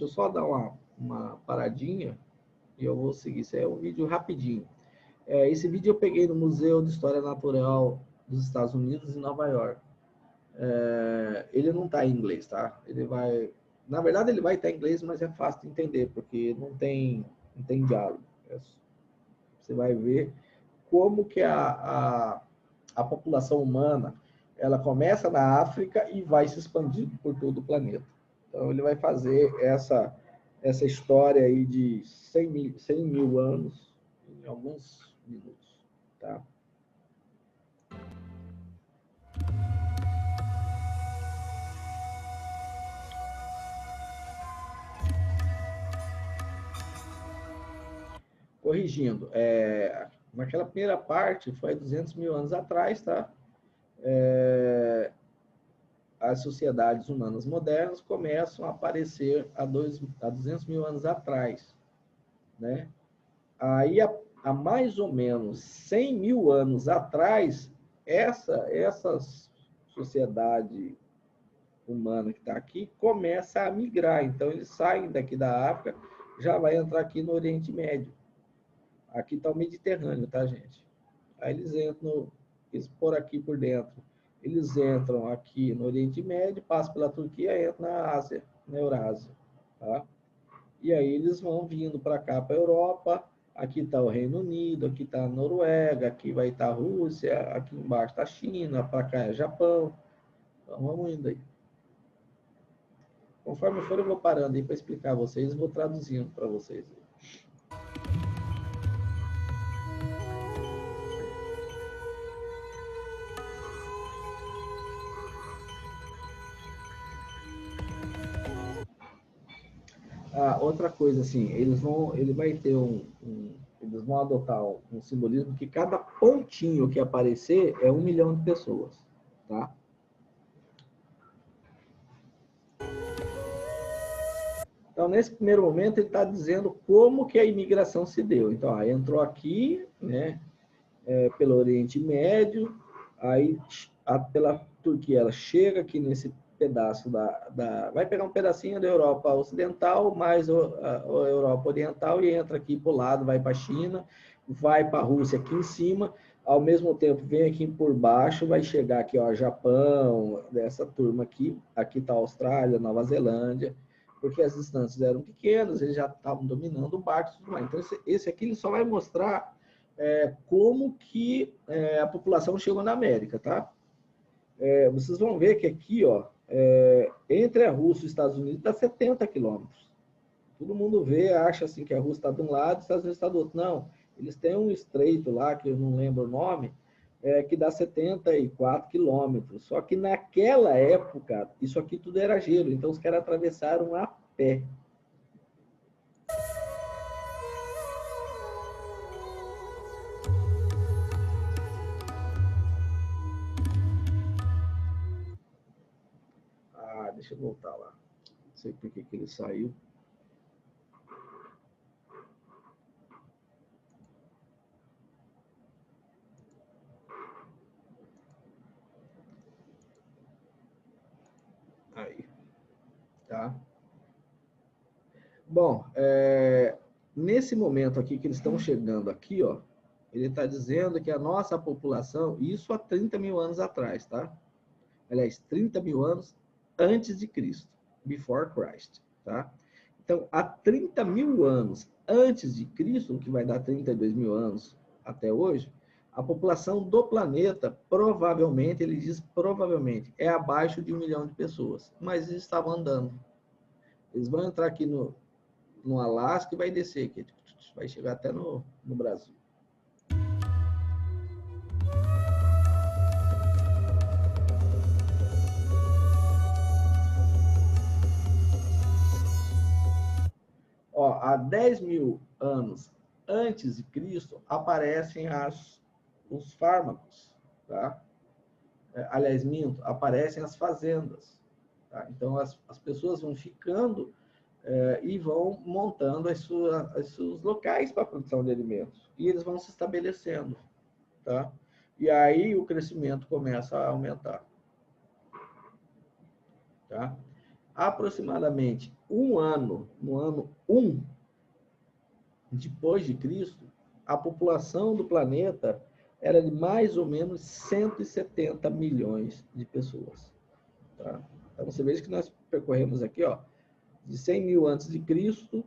eu só dar uma paradinha e eu vou seguir. Isso é um vídeo rapidinho. Esse vídeo eu peguei no Museu de História Natural dos Estados Unidos, em Nova York. Ele não está em inglês, tá? Na verdade, ele vai estar em inglês, mas é fácil de entender, porque não tem diálogo. Você vai ver como que a população humana, ela começa na África e vai se expandir por todo o planeta. Então, ele vai fazer essa história aí de 100 mil anos em alguns minutos, tá? Corrigindo, naquela primeira parte, foi 200 mil anos atrás, tá? As sociedades humanas modernas começam a aparecer há 200 mil anos atrás, né? Aí, há mais ou menos 100 mil anos atrás, essa sociedade humana que está aqui começa a migrar. Então, eles saem daqui da África, já vai entrar aqui no Oriente Médio. Aqui está o Mediterrâneo, tá, gente? Aí eles entram, por aqui por dentro. Eles entram aqui no Oriente Médio, passam pela Turquia, entram na Ásia, na Eurásia, tá? E aí eles vão vindo para cá, para a Europa, Aqui está o Reino Unido, aqui está a Noruega, aqui vai estar a Rússia, aqui embaixo está a China, para cá é Japão. Então, vamos indo aí. Conforme for, eu vou parando aí para explicar a vocês, vou traduzindo para vocês. Outra coisa, assim, ele vai ter eles vão adotar um simbolismo que cada pontinho que aparecer é 1 milhão de pessoas, tá? Então, nesse primeiro momento, ele está dizendo como que a imigração se deu. Então, ó, entrou aqui, né, pelo Oriente Médio, aí pela Turquia, ela chega aqui nesse pedaço vai pegar um pedacinho da Europa Ocidental, mais a Europa Oriental, e entra aqui para o lado, vai para a China, vai para a Rússia aqui em cima, ao mesmo tempo vem aqui por baixo, vai chegar aqui, ó, Japão, dessa turma aqui está a Austrália, Nova Zelândia, porque as distâncias eram pequenas, eles já estavam dominando o barco e tudo mais. Então, esse aqui ele só vai mostrar como que a população chegou na América, tá? Vocês vão ver que aqui, ó, entre a Rússia e os Estados Unidos dá 70 quilômetros. Todo mundo vê, acha assim que a Rússia está de um lado e os Estados Unidos está do outro. Não, eles têm um estreito lá, que eu não lembro o nome, que dá 74 quilômetros. Só que naquela época, isso aqui tudo era gelo, então os caras atravessaram a pé. Deixa eu voltar lá. Não sei por que ele saiu. Aí. Tá? Bom, nesse momento aqui que eles estão chegando aqui, ó, ele está dizendo que a nossa população, isso há 30 mil anos atrás, tá? Aliás, 30 mil anos antes de Cristo, before Christ, tá? Então, há 30 mil anos antes de Cristo, o que vai dar 32 mil anos até hoje, a população do planeta, provavelmente, ele diz provavelmente, é abaixo de 1 milhão de pessoas, mas eles estavam andando. Eles vão entrar aqui no Alasca e vai descer aqui, vai chegar até no Brasil. Ó, há 10 mil anos antes de Cristo, aparecem os fármacos, tá? Aliás, minto, aparecem as fazendas. Tá? Então, as pessoas vão ficando e vão montando os seus locais para a produção de alimentos. E eles vão se estabelecendo. Tá? E aí o crescimento começa a aumentar. Tá? Aproximadamente no ano 1 depois de Cristo, a população do planeta era de mais ou menos 170 milhões de pessoas. Tá? Então, você veja que nós percorremos aqui, ó, de 100 mil antes de Cristo,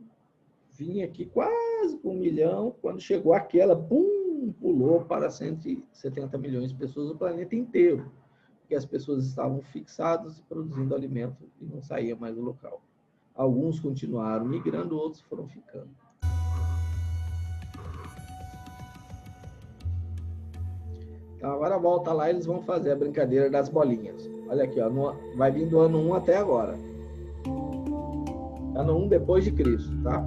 vinha aqui quase 1 milhão, quando chegou aquela, pum, pulou para 170 milhões de pessoas no planeta inteiro, porque as pessoas estavam fixadas produzindo alimento e não saía mais do local. Alguns continuaram migrando, outros foram ficando. Então, agora volta lá e eles vão fazer a brincadeira das bolinhas. Olha aqui, ó, vai vir do ano 1 até agora. Ano 1 depois de Cristo, tá?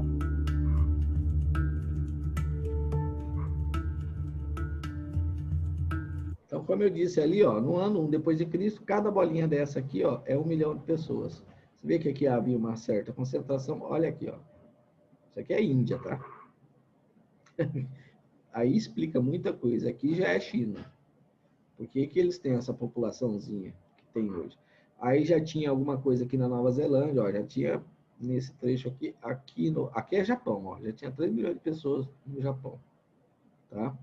Então, como eu disse ali, ó, no ano 1 depois de Cristo, cada bolinha dessa aqui, ó, é 1 milhão de pessoas. Você vê que aqui havia uma certa concentração. Olha aqui, ó. Isso aqui é Índia, tá? Aí explica muita coisa. Aqui já é China. Por que eles têm essa populaçãozinha que tem hoje? Aí já tinha alguma coisa aqui na Nova Zelândia, ó, já tinha nesse trecho aqui, aqui é Japão, ó, já tinha 3 milhões de pessoas no Japão, tá?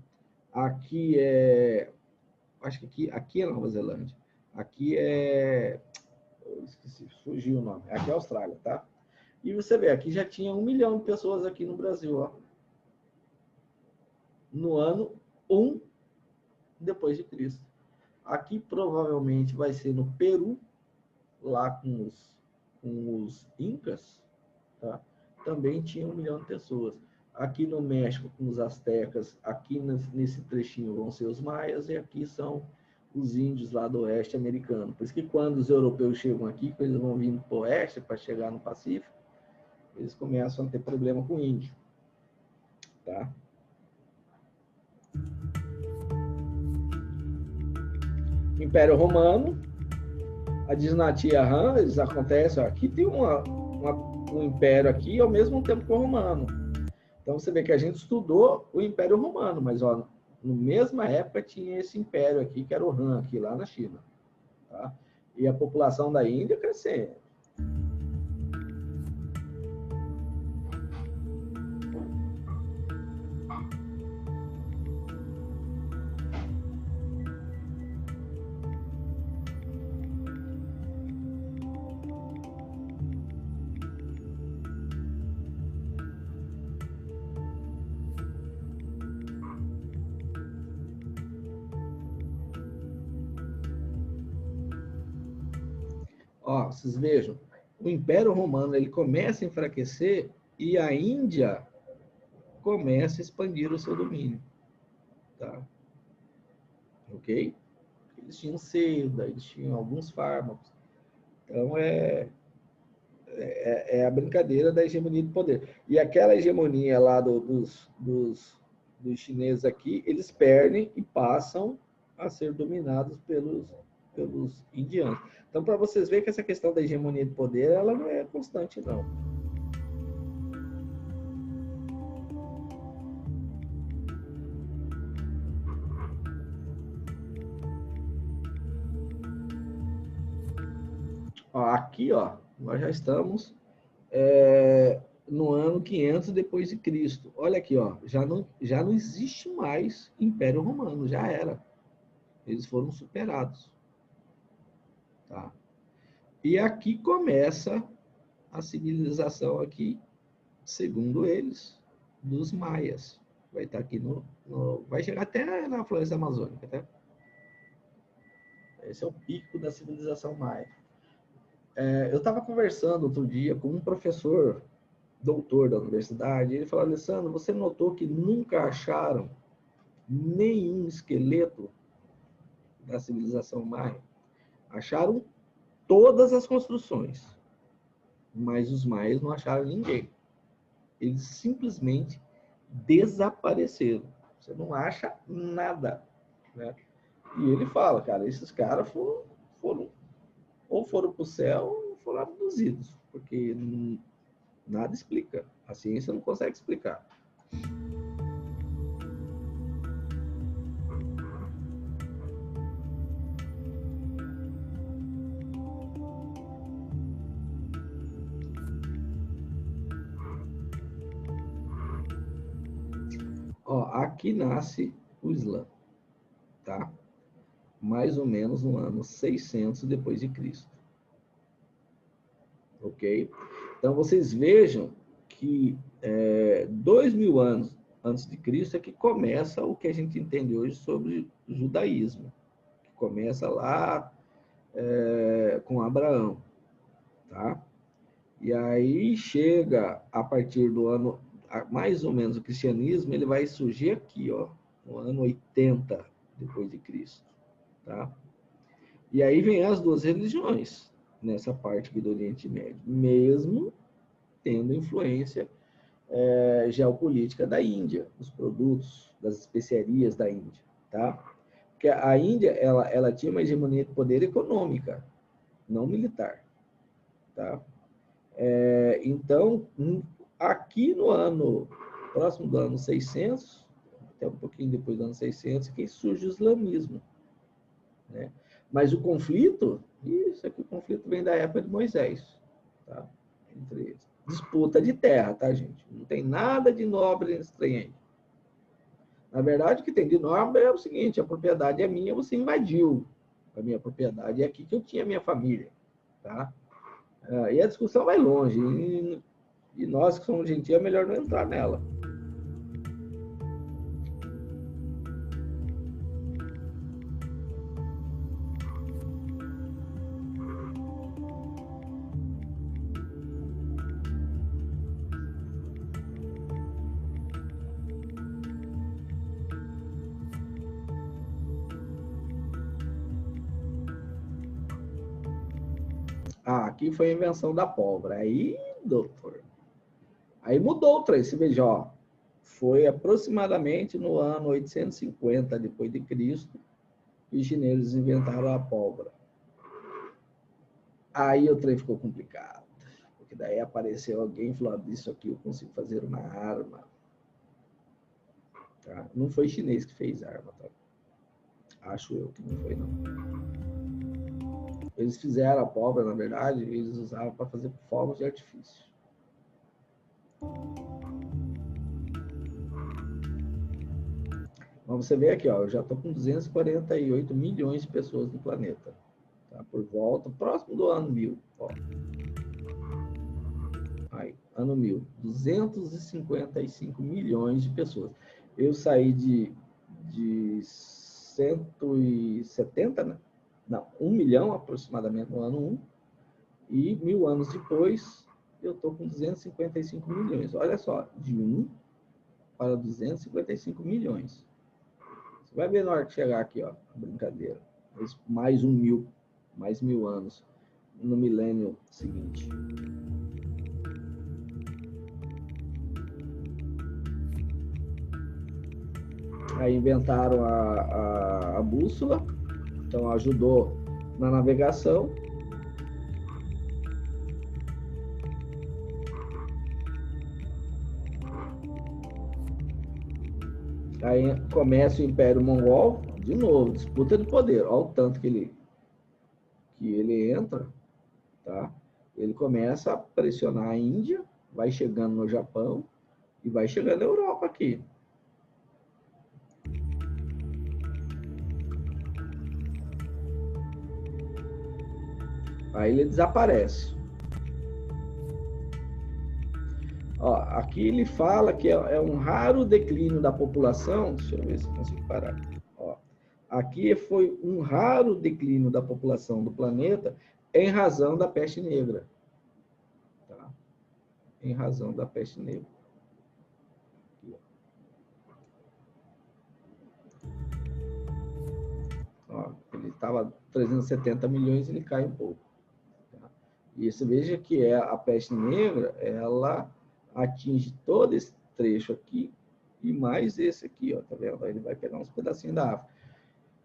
Aqui acho que aqui é Nova Zelândia, aqui eu esqueci, fugiu o nome, aqui é Austrália, tá? E você vê, aqui já tinha 1 milhão de pessoas aqui no Brasil, ó. no ano 1 depois de Cristo. Aqui provavelmente vai ser no Peru, lá com os incas, tá? Também tinha 1 milhão de pessoas. Aqui no México, com os astecas, aqui nesse trechinho vão ser os maias, e aqui são os índios lá do oeste americano. Por isso que quando os europeus chegam aqui, quando eles vão vindo para o oeste para chegar no Pacífico, eles começam a ter problema com o índio. Tá? Império Romano, a dinastia Han, eles acontecem, ó, aqui tem um império aqui ao mesmo tempo que o romano. Então você vê que a gente estudou o Império Romano, mas ó, na mesma época tinha esse império aqui, que era o Han, aqui lá na China. Tá? E a população da Índia crescendo. Ó, vocês vejam, o Império Romano ele começa a enfraquecer e a Índia começa a expandir o seu domínio. Tá? Ok? Eles tinham seda, eles tinham alguns fármacos. Então, é a brincadeira da hegemonia do poder. E aquela hegemonia lá dos chineses aqui, eles perdem e passam a ser dominados pelos indianos. Então, para vocês verem que essa questão da hegemonia do poder, ela não é constante, não. Ó, aqui, ó, nós já estamos no ano 500 depois de Cristo. Olha aqui, ó, já não existe mais Império Romano, já era. Eles foram superados. Tá? E aqui começa a civilização aqui, segundo eles, dos maias. Vai estar aqui vai chegar até na floresta amazônica, tá? Esse é o pico da civilização maia. Eu estava conversando outro dia com um professor, doutor da universidade, e ele falou: Alessandro, você notou que nunca acharam nenhum esqueleto da civilização maia? Acharam todas as construções, mas os maias não acharam ninguém. Eles simplesmente desapareceram. Você não acha nada, né? E ele fala, cara, esses caras foram para o céu ou foram abduzidos, porque nada explica. A ciência não consegue explicar. Ó, aqui nasce o Islã, tá? Mais ou menos no ano 600 depois de Cristo. Ok? Então, vocês vejam que 2000 anos antes de Cristo é que começa o que a gente entende hoje sobre o judaísmo, que começa lá com Abraão, tá? E aí chega a partir do ano, mais ou menos, o cristianismo, ele vai surgir aqui, ó, no ano 80 depois de Cristo, tá? E aí vem as duas religiões, nessa parte aqui do Oriente Médio, mesmo tendo influência geopolítica da Índia, dos produtos, das especiarias da Índia, tá? Porque a Índia, ela tinha uma hegemonia de poder econômica, não militar, tá? Então, aqui no ano, próximo do ano 600, até um pouquinho depois do ano 600, que surge o islamismo, né? Mas o conflito, o conflito vem da época de Moisés, tá? Entre eles. Disputa de terra, tá, gente? Não tem nada de nobre nesse trem aí. Na verdade, o que tem de nobre é o seguinte: a propriedade é minha, você invadiu a minha propriedade, é aqui que eu tinha a minha família, tá? E a discussão vai longe, e nós que somos gentios, é melhor não entrar nela. Ah, aqui foi a invenção da pólvora. Aí, doutor, aí mudou o trem. Você veja, ó, foi aproximadamente no ano 850 depois de Cristo que os chineses inventaram a pólvora. Aí o trem ficou complicado, porque daí apareceu alguém e falou, isso aqui eu consigo fazer uma arma. Tá? Não foi chinês que fez a arma, tá? Acho eu que não foi, não. Eles fizeram a pólvora, na verdade, eles usavam para fazer fogos de artifício. Mas você vê aqui, ó, eu já estou com 248 milhões de pessoas no planeta. Tá? Por volta, próximo do ano 1000. Ó. Aí, ano 1000. 255 milhões de pessoas. Eu saí de 170, né? Não, 1 milhão aproximadamente no ano 1. E 1000 anos depois, eu estou com 255 milhões. Olha só, de 1 para 255 milhões. Você vai ver na hora que chegar aqui, ó, a brincadeira. Mais 1000, mais 1000 anos no milênio seguinte. Aí inventaram a bússola, então ajudou na navegação. Aí começa o Império Mongol, de novo, disputa de poder. Olha o tanto que ele entra, tá? Ele começa a pressionar a Índia, vai chegando no Japão e vai chegando na Europa aqui. Aí ele desaparece. Ó, aqui ele fala que é um raro declínio da população. Deixa eu ver se eu consigo parar. Ó, aqui foi um raro declínio da população do planeta em razão da peste negra. Tá? Em razão da peste negra. Aqui, ó, ele estava 370 milhões, ele cai um pouco. Tá? E você veja que a peste negra, ela atinge todo esse trecho aqui e mais esse aqui, ó, tá vendo? Ele vai pegar uns pedacinhos da África.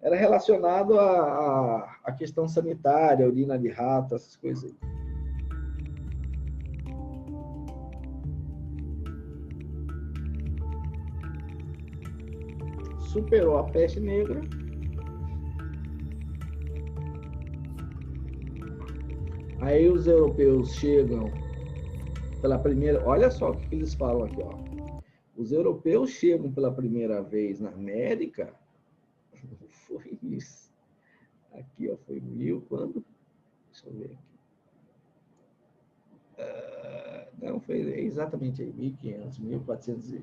Era relacionado à questão sanitária, urina de rato, essas coisas aí. Superou a peste negra. Aí os europeus chegam pela primeira... Olha só o que eles falam aqui, ó. Os europeus chegam pela primeira vez na América. Foi isso. Aqui, ó, foi 1000, quando? Deixa eu ver aqui. Não, foi exatamente aí, 1500, 1400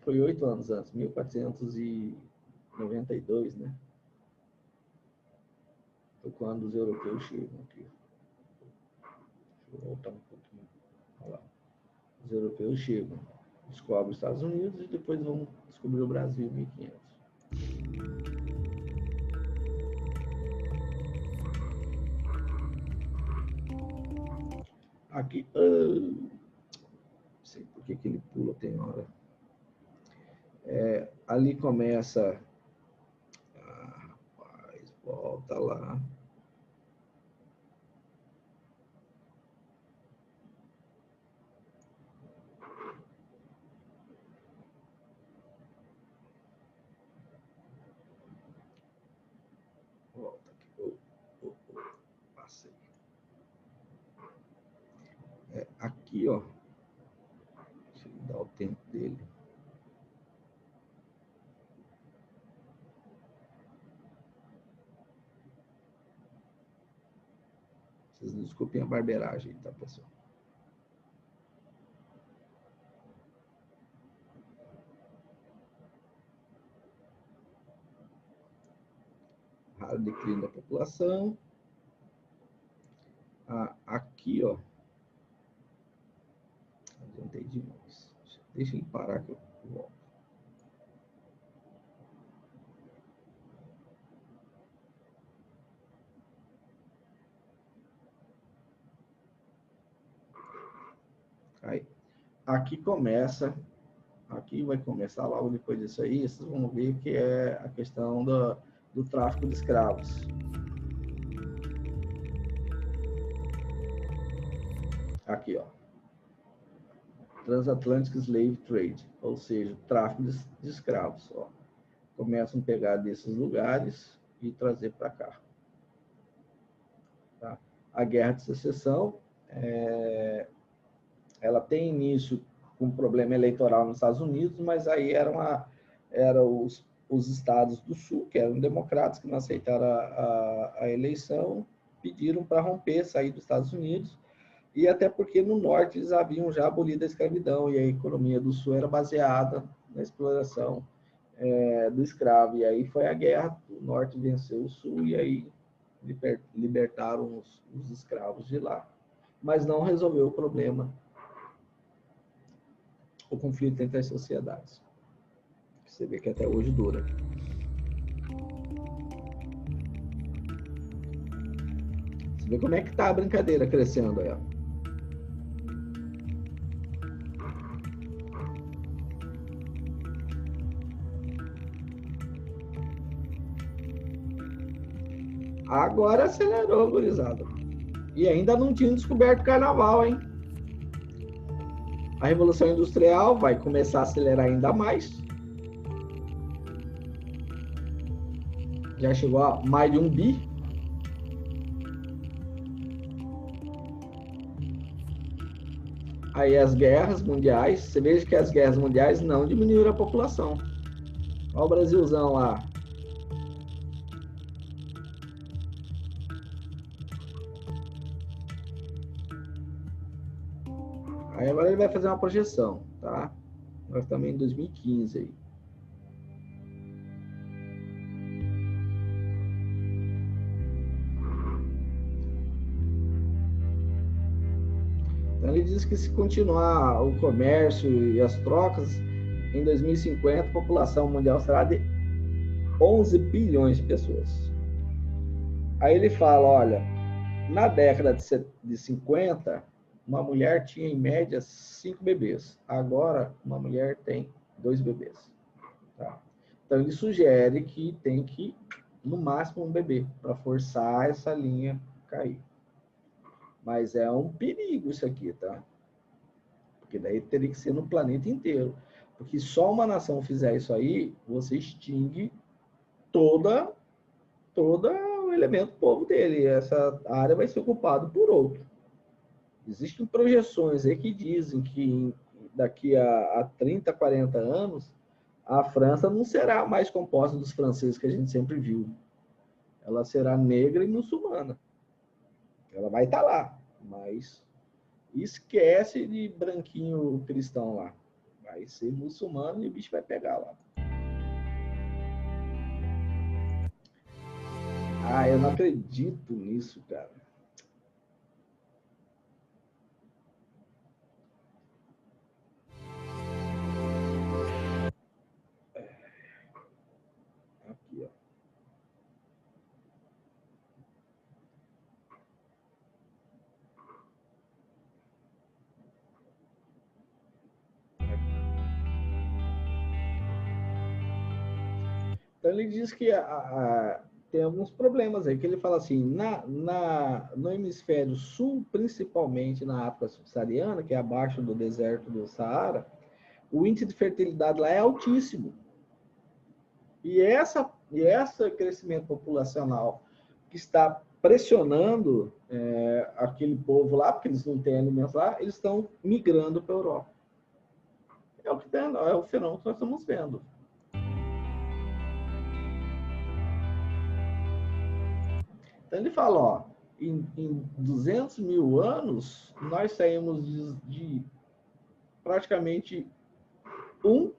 foi 8 anos antes, 1492, né? Foi quando os europeus chegam aqui. Deixa eu voltar um pouquinho. Olha lá. Os europeus chegam, descobrem os Estados Unidos e depois vão descobrir o Brasil em 1500. Aqui, não sei por que ele pula, tem hora. Ali começa, rapaz, volta lá. Volta aqui, passei. Aqui, ó, deixa eu dar o tempo dele. Vocês não desculpem a barbeiragem, tá, pessoal? Raro declínio da população. Aqui, ó. Adiantei demais. Deixa ele parar que eu volto. aqui vai começar logo depois disso aí, vocês vão ver que é a questão do tráfico de escravos. Aqui, ó. Transatlantic Slave Trade, ou seja, tráfico de escravos. Ó. Começam a pegar desses lugares e trazer para cá. Tá? A Guerra de Secessão, ela tem início com um problema eleitoral nos Estados Unidos, mas aí eram os estados do Sul, que eram democratas, que não aceitaram a eleição, pediram para romper, sair dos Estados Unidos, e até porque no Norte eles haviam já abolido a escravidão, e a economia do Sul era baseada na exploração do escravo. E aí foi a guerra, o Norte venceu o Sul, e aí libertaram os escravos de lá. Mas não resolveu o problema, o conflito entre as sociedades. Você vê que até hoje dura. Você vê como é que está a brincadeira crescendo aí, ó. Agora acelerou, gurizada. E ainda não tinha descoberto o carnaval, hein? A Revolução Industrial vai começar a acelerar ainda mais. Já chegou a mais de 1 bi. Aí as guerras mundiais, você veja que as guerras mundiais não diminuíram a população. Olha o Brasilzão lá. Aí agora ele vai fazer uma projeção, tá? Nós estamos em 2015 aí. Então ele diz que se continuar o comércio e as trocas, em 2050 a população mundial será de 11 bilhões de pessoas. Aí ele fala, olha, na década de 50, uma mulher tinha em média 5 bebês. Agora, uma mulher tem 2 bebês. Tá? Então, ele sugere que tem que, no máximo, um bebê, para forçar essa linha cair. Mas é um perigo isso aqui, tá? Porque daí teria que ser no planeta inteiro. Porque só uma nação fizer isso aí, você extingue toda o elemento povo dele. Essa área vai ser ocupada por outro. Existem projeções aí que dizem que daqui a 30, 40 anos, a França não será mais composta dos franceses que a gente sempre viu. Ela será negra e muçulmana. Ela vai estar lá, mas esquece de branquinho cristão lá. Vai ser muçulmano e o bicho vai pegar lá. Ah, eu não acredito nisso, cara. Aqui, ó. Então ele diz que tem alguns problemas aí, que ele fala assim, no hemisfério sul, principalmente na África subsaariana, que é abaixo do deserto do Saara, o índice de fertilidade lá é altíssimo. E esse crescimento populacional que está pressionando aquele povo lá, porque eles não têm alimentos lá, eles estão migrando para a Europa. É o fenômeno que nós estamos vendo. Então ele fala, ó, em 200 mil anos, nós saímos de praticamente 1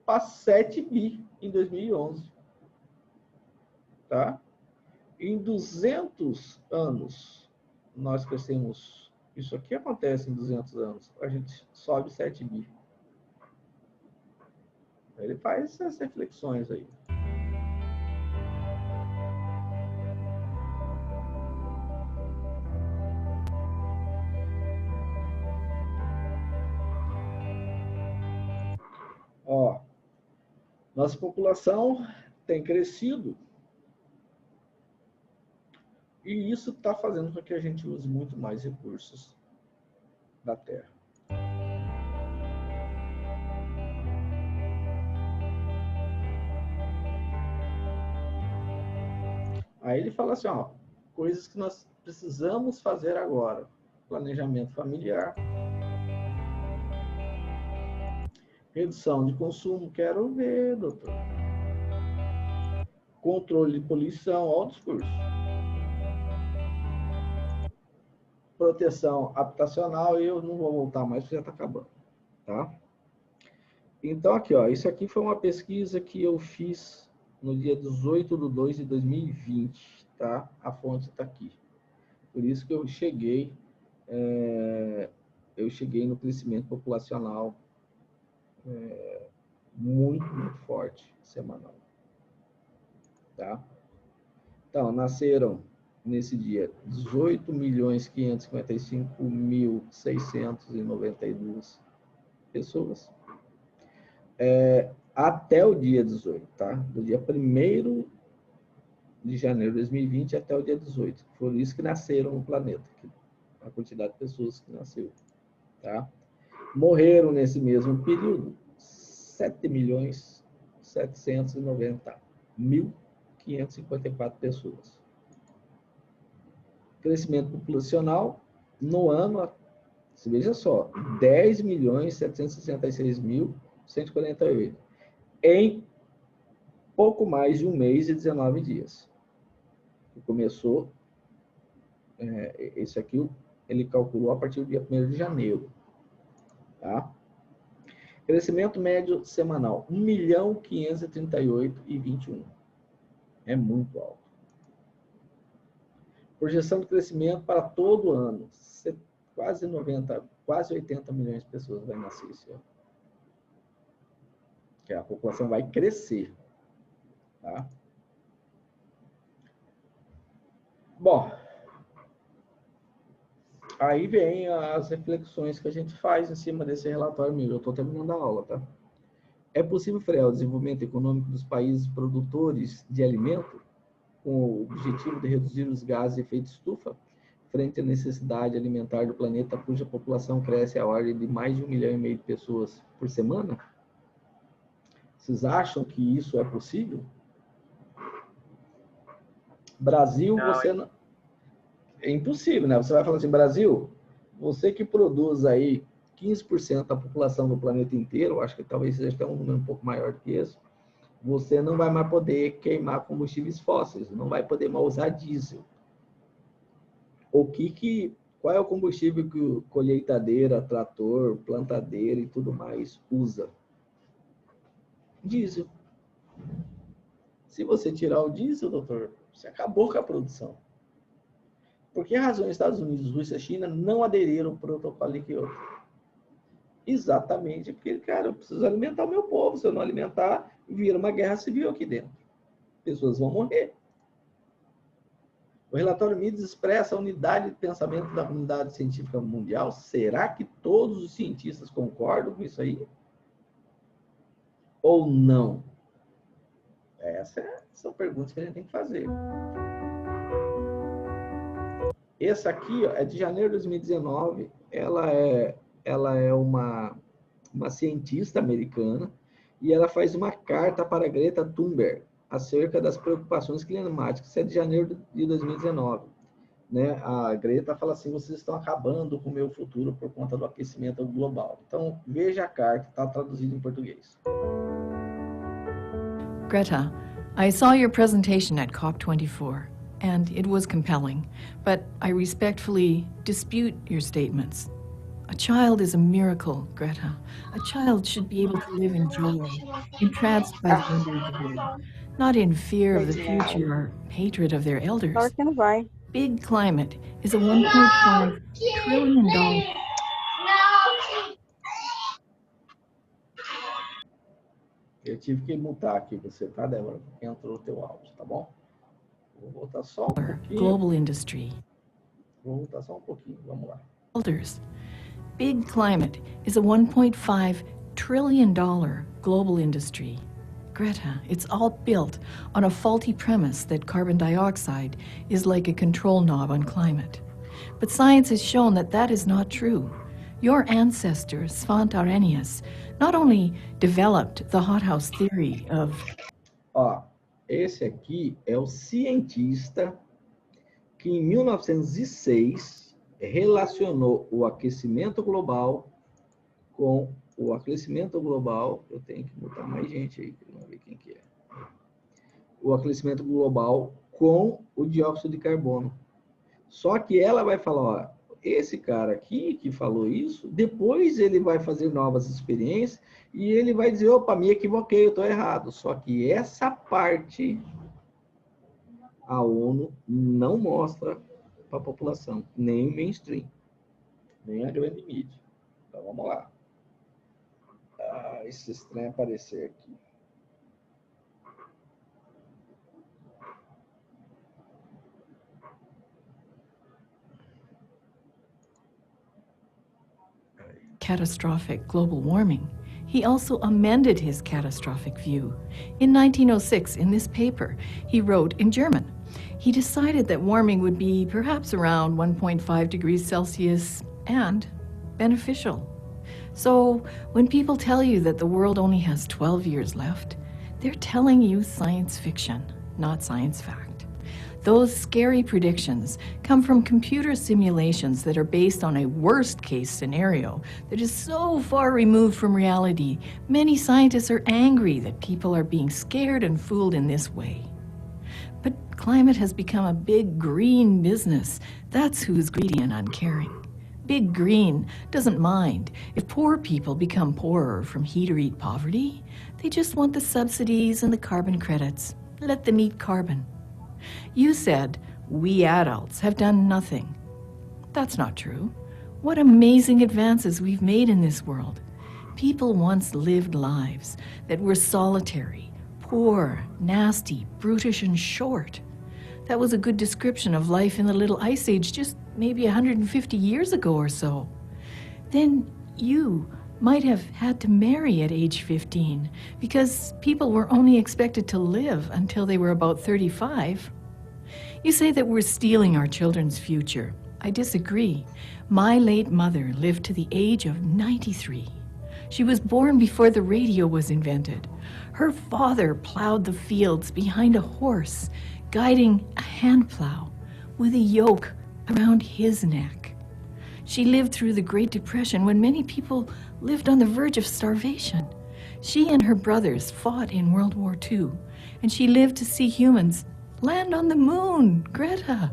para 7 bi em 2011. Tá? Em 200 anos, nós crescemos. Isso aqui acontece em 200 anos. A gente sobe 7 bi. Ele faz essas reflexões aí. Nossa população tem crescido e isso está fazendo com que a gente use muito mais recursos da Terra. Aí ele fala assim, ó, coisas que nós precisamos fazer agora. Planejamento familiar. Redução de consumo, quero ver, doutor. Controle de poluição, olha o discurso. Proteção habitacional, eu não vou voltar mais, porque já está acabando, tá? Então, aqui, ó, isso aqui foi uma pesquisa que eu fiz no dia 18/2/2020, tá? A fonte está aqui. Por isso que eu cheguei no crescimento populacional muito forte, semanal. Tá? Então, nasceram nesse dia 18.555.692 pessoas. Até o dia 18, tá? Do dia 1º de janeiro de 2020 até o dia 18. Por isso que nasceram no planeta, a quantidade de pessoas que nasceu, tá? Morreram nesse mesmo período 7.790.554 pessoas. Crescimento populacional no ano, veja só, 10.766.148 em pouco mais de um mês e 19 dias. Começou, esse aqui ele calculou a partir do dia 1º de janeiro. Tá? Crescimento médio semanal, 1.538.021. É muito alto. Projeção de crescimento para todo ano, quase 80 milhões de pessoas vai nascer esse ano. Que a população vai crescer. Tá? Bom, aí vem as reflexões que a gente faz em cima desse relatório meu. Eu estou terminando a aula, tá? É possível frear o desenvolvimento econômico dos países produtores de alimento com o objetivo de reduzir os gases de efeito estufa frente à necessidade alimentar do planeta, cuja população cresce à ordem de mais de 1,5 milhão de pessoas por semana? Vocês acham que isso é possível? Brasil, você não... É impossível, né? Você vai falar assim, Brasil, você que produz aí 15% da população do planeta inteiro, acho que talvez seja até um número um pouco maior do que isso, você não vai mais poder queimar combustíveis fósseis, não vai poder mais usar diesel. Qual é o combustível que colheitadeira, trator, plantadeira e tudo mais usa? Diesel. Se você tirar o diesel, doutor, você acabou com a produção. Por que razão os Estados Unidos, Rússia e China não aderiram ao protocolo de Kyoto? Exatamente porque, cara, eu preciso alimentar o meu povo. Se eu não alimentar, vira uma guerra civil aqui dentro. Pessoas vão morrer. O relatório Mides expressa a unidade de pensamento da comunidade científica mundial. Será que todos os cientistas concordam com isso aí? Ou não? Essas são perguntas que a gente tem que fazer. Essa aqui, ó, é de janeiro de 2019. Ela é uma cientista americana e ela faz uma carta para Greta Thunberg acerca das preocupações climáticas. Isso é de janeiro de 2019. Né? A Greta fala assim, vocês estão acabando com o meu futuro por conta do aquecimento global. Então, veja a carta, está traduzida em português. Greta, I saw your presentation at COP24, and it was compelling, but I respectfully dispute your statements. A child is a miracle, Greta. A child should be able to live in joy, entranced by the wonder of the world, not in fear of the future or hatred of their elders. Big climate is a $1.5 trillion. Eu tive que mutar aqui você, tá, Débora? Porque entrou o teu áudio, tá bom? Vou voltar só um pouquinho. Global industry. Vou voltar só um pouquinho, vamos lá. Elders. Big climate is a $1.5 trillion global industry. Greta, it's all built on a faulty premise that carbon dioxide is like a control knob on climate. But science has shown that that is not true. Your ancestor, Svante Arrhenius, not only developed the hothouse theory of... Ó, esse aqui é o cientista que em 1906 relacionou o aquecimento global com o aquecimento global. Eu tenho que botar mais gente aí, vamos ver quem que é. O aquecimento global com o dióxido de carbono. Só que ela vai falar, ó, esse cara aqui que falou isso, depois ele vai fazer novas experiências e ele vai dizer, opa, me equivoquei, eu estou errado. Só que essa parte a ONU não mostra para a população, nem o mainstream, nem a grande mídia. Então vamos lá. Esse estranho aparecer aqui. Catastrophic global warming, he also amended his catastrophic view. In 1906, in this paper, he wrote in German. He decided that warming would be perhaps around 1.5 degrees Celsius and beneficial. So when people tell you that the world only has 12 years left, they're telling you science fiction, not science fact. Those scary predictions come from computer simulations that are based on a worst-case scenario that is so far removed from reality, many scientists are angry that people are being scared and fooled in this way. But climate has become a big green business. That's who's greedy and uncaring. Big Green doesn't mind if poor people become poorer from heat or eat poverty. They just want the subsidies and the carbon credits. Let them eat carbon. You said, we adults have done nothing. That's not true. What amazing advances we've made in this world. People once lived lives that were solitary, poor, nasty, brutish, and short. That was a good description of life in the Little Ice Age just maybe 150 years ago or so. Then you might have had to marry at age 15 because people were only expected to live until they were about 35. You say that we're stealing our children's future. I disagree. My late mother lived to the age of 93. She was born before the radio was invented. Her father plowed the fields behind a horse, guiding a hand plow with a yoke around his neck. She lived through the Great Depression when many people lived on the verge of starvation. She and her brothers fought in World War II, and she lived to see humans land on the moon. Greta!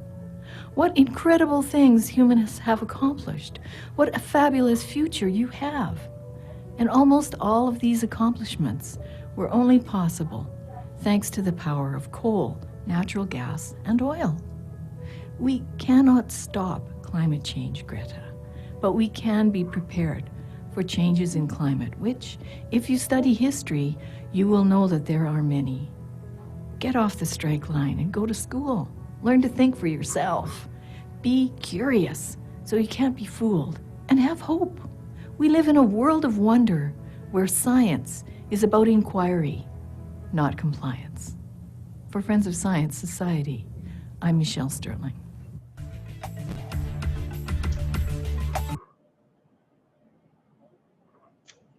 What incredible things humans have accomplished. What a fabulous future you have. And almost all of these accomplishments were only possible thanks to the power of coal, natural gas, and oil. We cannot stop climate change, Greta, but we can be prepared for changes in climate, which, if you study history, you will know that there are many. Get off the strike line and go to school. Learn to think for yourself. Be curious so you can't be fooled, and have hope. We live in a world of wonder where science is about inquiry, not compliance. For Friends of Science Society, I'm Michelle Sterling.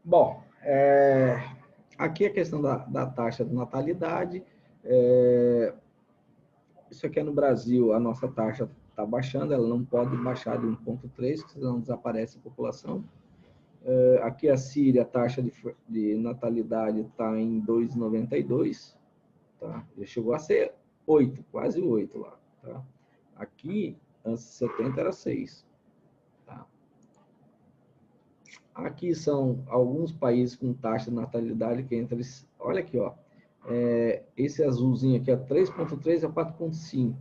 Bom, aqui a questão da taxa de natalidade. Isso aqui é no Brasil, a nossa taxa está baixando, ela não pode baixar de 1,3, senão desaparece a população. Aqui a Síria, a taxa de natalidade está em 2,92, tá? Já chegou a ser 8, quase 8 lá, tá? Aqui, antes de 70, era 6. Tá? Aqui são alguns países com taxa de natalidade que entre... Olha aqui, ó. Esse azulzinho aqui é 3,3 a 4,5.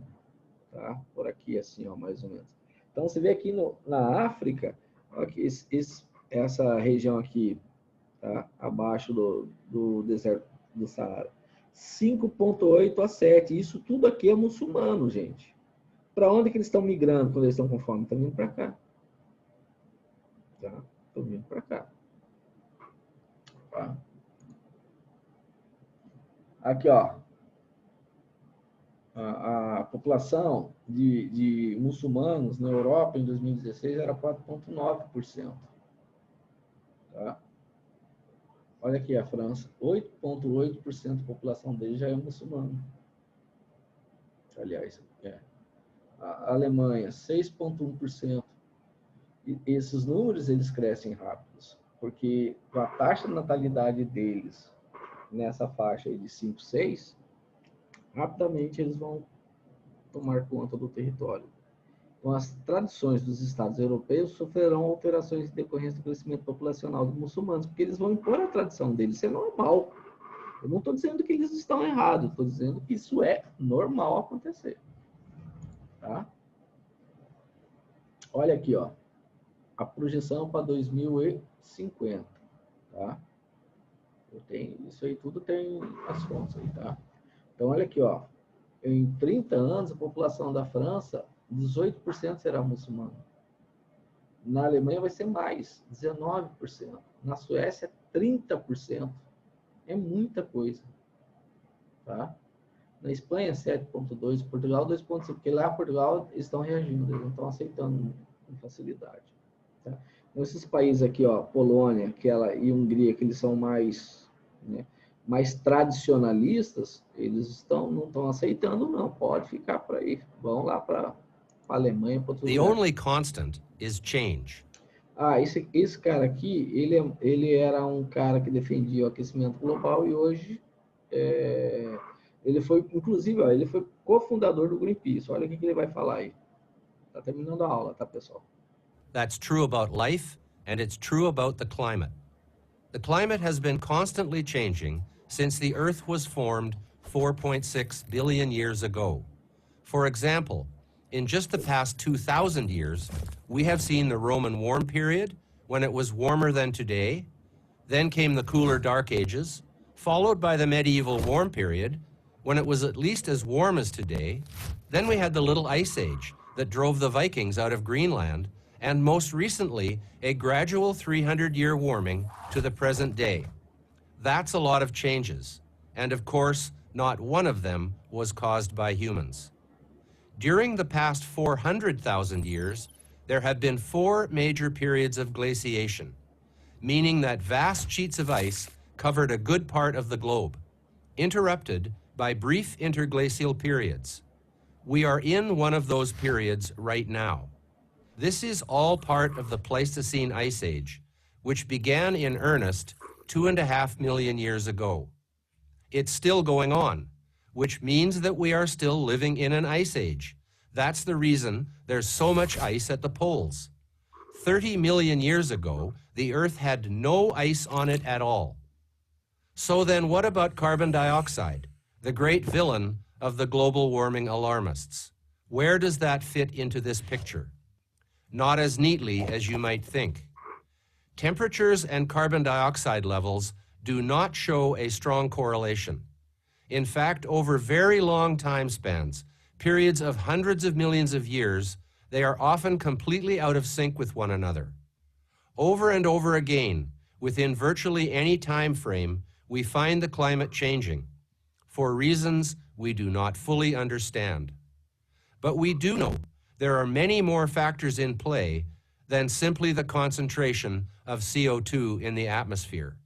Tá? Por aqui, assim, ó, mais ou menos. Então, você vê aqui na África, ó, que essa região aqui, tá? Abaixo do deserto do Saara, 5,8 a 7. Isso tudo aqui é muçulmano, gente. Para onde que eles estão migrando quando eles estão com fome? Estão vindo para cá. Tá? Estão vindo para cá. Tá? Aqui, ó. A população de muçulmanos na Europa em 2016 era 4,9%. Tá? Olha aqui a França, 8,8% da população dele já é muçulmana. Aliás, a Alemanha, 6,1%. E esses números, eles crescem rápidos, porque com a taxa de natalidade deles nessa faixa aí de 5, 6, rapidamente eles vão tomar conta do território. Então, as tradições dos estados europeus sofrerão alterações em decorrência do crescimento populacional dos muçulmanos, porque eles vão impor a tradição deles. Isso é normal. Eu não estou dizendo que eles estão errados, estou dizendo que isso é normal acontecer. Tá? Olha aqui, ó, a projeção para 2050. Tá? Isso aí tudo tem as fontes aí, tá? Então, olha aqui, ó. Em 30 anos, a população da França, 18% será muçulmana. Na Alemanha vai ser mais, 19%. Na Suécia, 30%. É muita coisa. Tá? Na Espanha, 7,2%. Portugal, 2,5%. Porque lá, Portugal, eles estão reagindo, eles não estão aceitando com facilidade. Tá? Então, esses países aqui, ó, Polônia e Hungria, que eles são mais, né, mais tradicionalistas, eles não estão aceitando, não. Pode ficar para aí. Vão lá para a Alemanha. The only constant is change. Esse cara aqui, ele era um cara que defendia o aquecimento global e hoje ele foi, inclusive, ó, ele foi cofundador do Greenpeace. Olha o que ele vai falar aí. Tá terminando a aula, tá, pessoal? That's true about life, and it's true about the climate. The climate has been constantly changing since the Earth was formed 4.6 billion years ago. For example, in just the past 2,000 years, we have seen the Roman warm period, when it was warmer than today. Then came the cooler Dark Ages, followed by the medieval warm period, when it was at least as warm as today. Then we had the Little Ice Age that drove the Vikings out of Greenland, and most recently, a gradual 300-year warming to the present day. That's a lot of changes, and of course, not one of them was caused by humans. During the past 400,000 years, there have been 4 major periods of glaciation, meaning that vast sheets of ice covered a good part of the globe, interrupted by brief interglacial periods. We are in one of those periods right now. This is all part of the Pleistocene Ice Age, which began in earnest 2.5 million years ago. It's still going on, which means that we are still living in an ice age. That's the reason there's so much ice at the poles. 30 million years ago, the Earth had no ice on it at all. So then what about carbon dioxide, the great villain of the global warming alarmists? Where does that fit into this picture? Not as neatly as you might think. Temperatures and carbon dioxide levels do not show a strong correlation. In fact, over very long time spans, periods of hundreds of millions of years, they are often completely out of sync with one another. Over and over again, within virtually any time frame, we find the climate changing, for reasons we do not fully understand. But we do know there are many more factors in play than simply the concentration of CO2 in the atmosphere.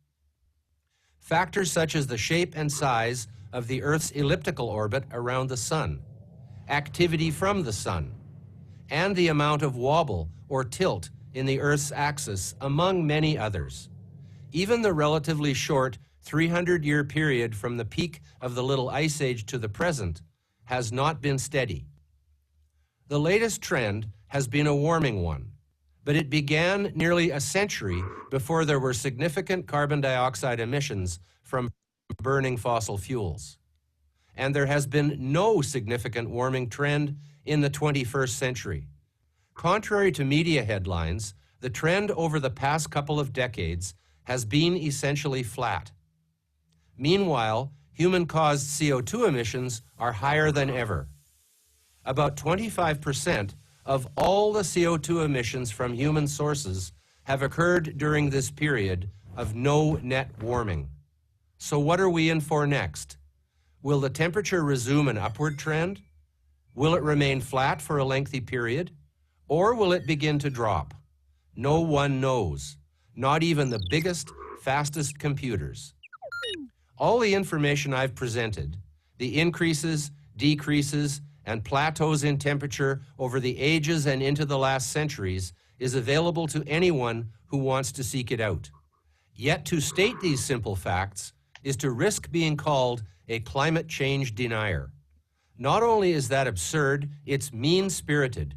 Factors such as the shape and size of the Earth's elliptical orbit around the sun, activity from the sun, and the amount of wobble or tilt in the Earth's axis, among many others. Even the relatively short 300-year period from the peak of the Little Ice Age to the present has not been steady. The latest trend has been a warming one, but it began nearly a century before there were significant carbon dioxide emissions from burning fossil fuels. And there has been no significant warming trend in the 21st century. Contrary to media headlines, the trend over the past couple of decades has been essentially flat. Meanwhile, human-caused CO2 emissions are higher than ever. About 25% of all the CO2 emissions from human sources have occurred during this period of no net warming. So what are we in for next? Will the temperature resume an upward trend? Will it remain flat for a lengthy period? Or will it begin to drop? No one knows, not even the biggest, fastest computers. All the information I've presented, the increases, decreases, and plateaus in temperature over the ages and into the last centuries, is available to anyone who wants to seek it out. Yet to state these simple facts is to risk being called a climate change denier. Not only is that absurd, it's mean-spirited.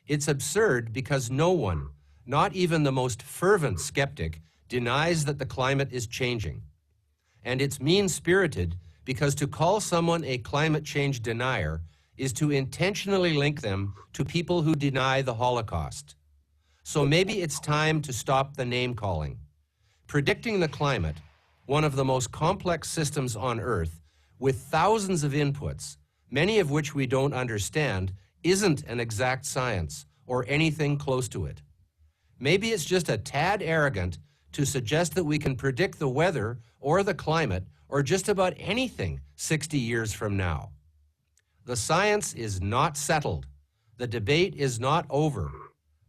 It's absurd because no one, not even the most fervent skeptic, denies that the climate is changing. And it's mean-spirited because to call someone a climate change denier is to intentionally link them to people who deny the Holocaust. So maybe it's time to stop the name-calling. Predicting the climate, one of the most complex systems on Earth, with thousands of inputs, many of which we don't understand, isn't an exact science or anything close to it. Maybe it's just a tad arrogant to suggest that we can predict the weather or the climate or just about anything 60 years from now. The science is not settled. The debate is not over.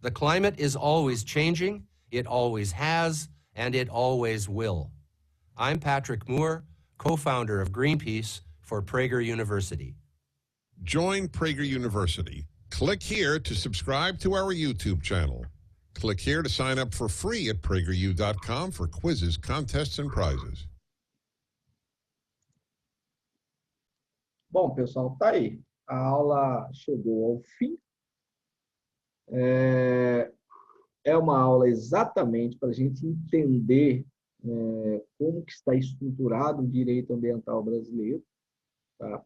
The climate is always changing, it always has, and it always will. I'm Patrick Moore, co-founder of Greenpeace for Prager University. Join Prager University. Click here to subscribe to our YouTube channel. Click here to sign up for free at prageru.com for quizzes, contests, and prizes. Bom, pessoal, tá aí. A aula chegou ao fim. É uma aula exatamente para a gente entender como que está estruturado o direito ambiental brasileiro. Tá?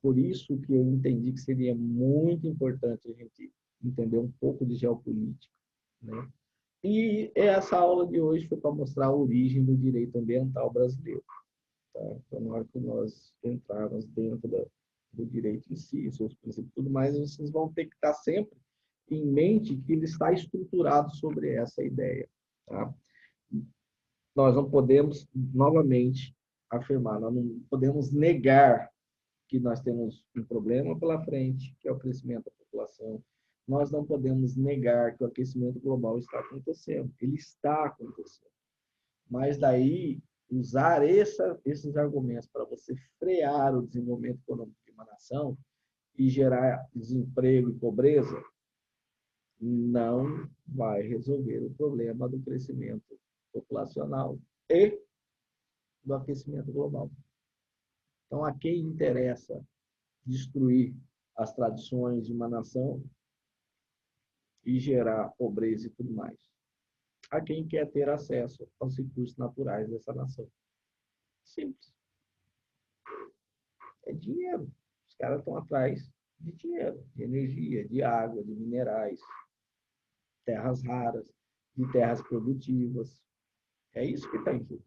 Por isso que eu entendi que seria muito importante a gente entender um pouco de geopolítica, né? E essa aula de hoje foi para mostrar a origem do direito ambiental brasileiro. Tá? Então, na hora que nós entrarmos dentro do direito em si, seus princípios e tudo mais, vocês vão ter que estar sempre em mente que ele está estruturado sobre essa ideia. Tá? Nós não podemos, novamente, afirmar, nós não podemos negar que nós temos um problema pela frente, que é o crescimento da população. Nós não podemos negar que o aquecimento global está acontecendo. Ele está acontecendo. Mas daí, usar esses argumentos para você frear o desenvolvimento econômico de uma nação e gerar desemprego e pobreza, não vai resolver o problema do crescimento populacional e do aquecimento global. Então, a quem interessa destruir as tradições de uma nação e gerar pobreza e tudo mais? A quem quer ter acesso aos recursos naturais dessa nação. Simples. É dinheiro. Os caras estão atrás de dinheiro, de energia, de água, de minerais, terras raras, de terras produtivas. É isso que está em jogo.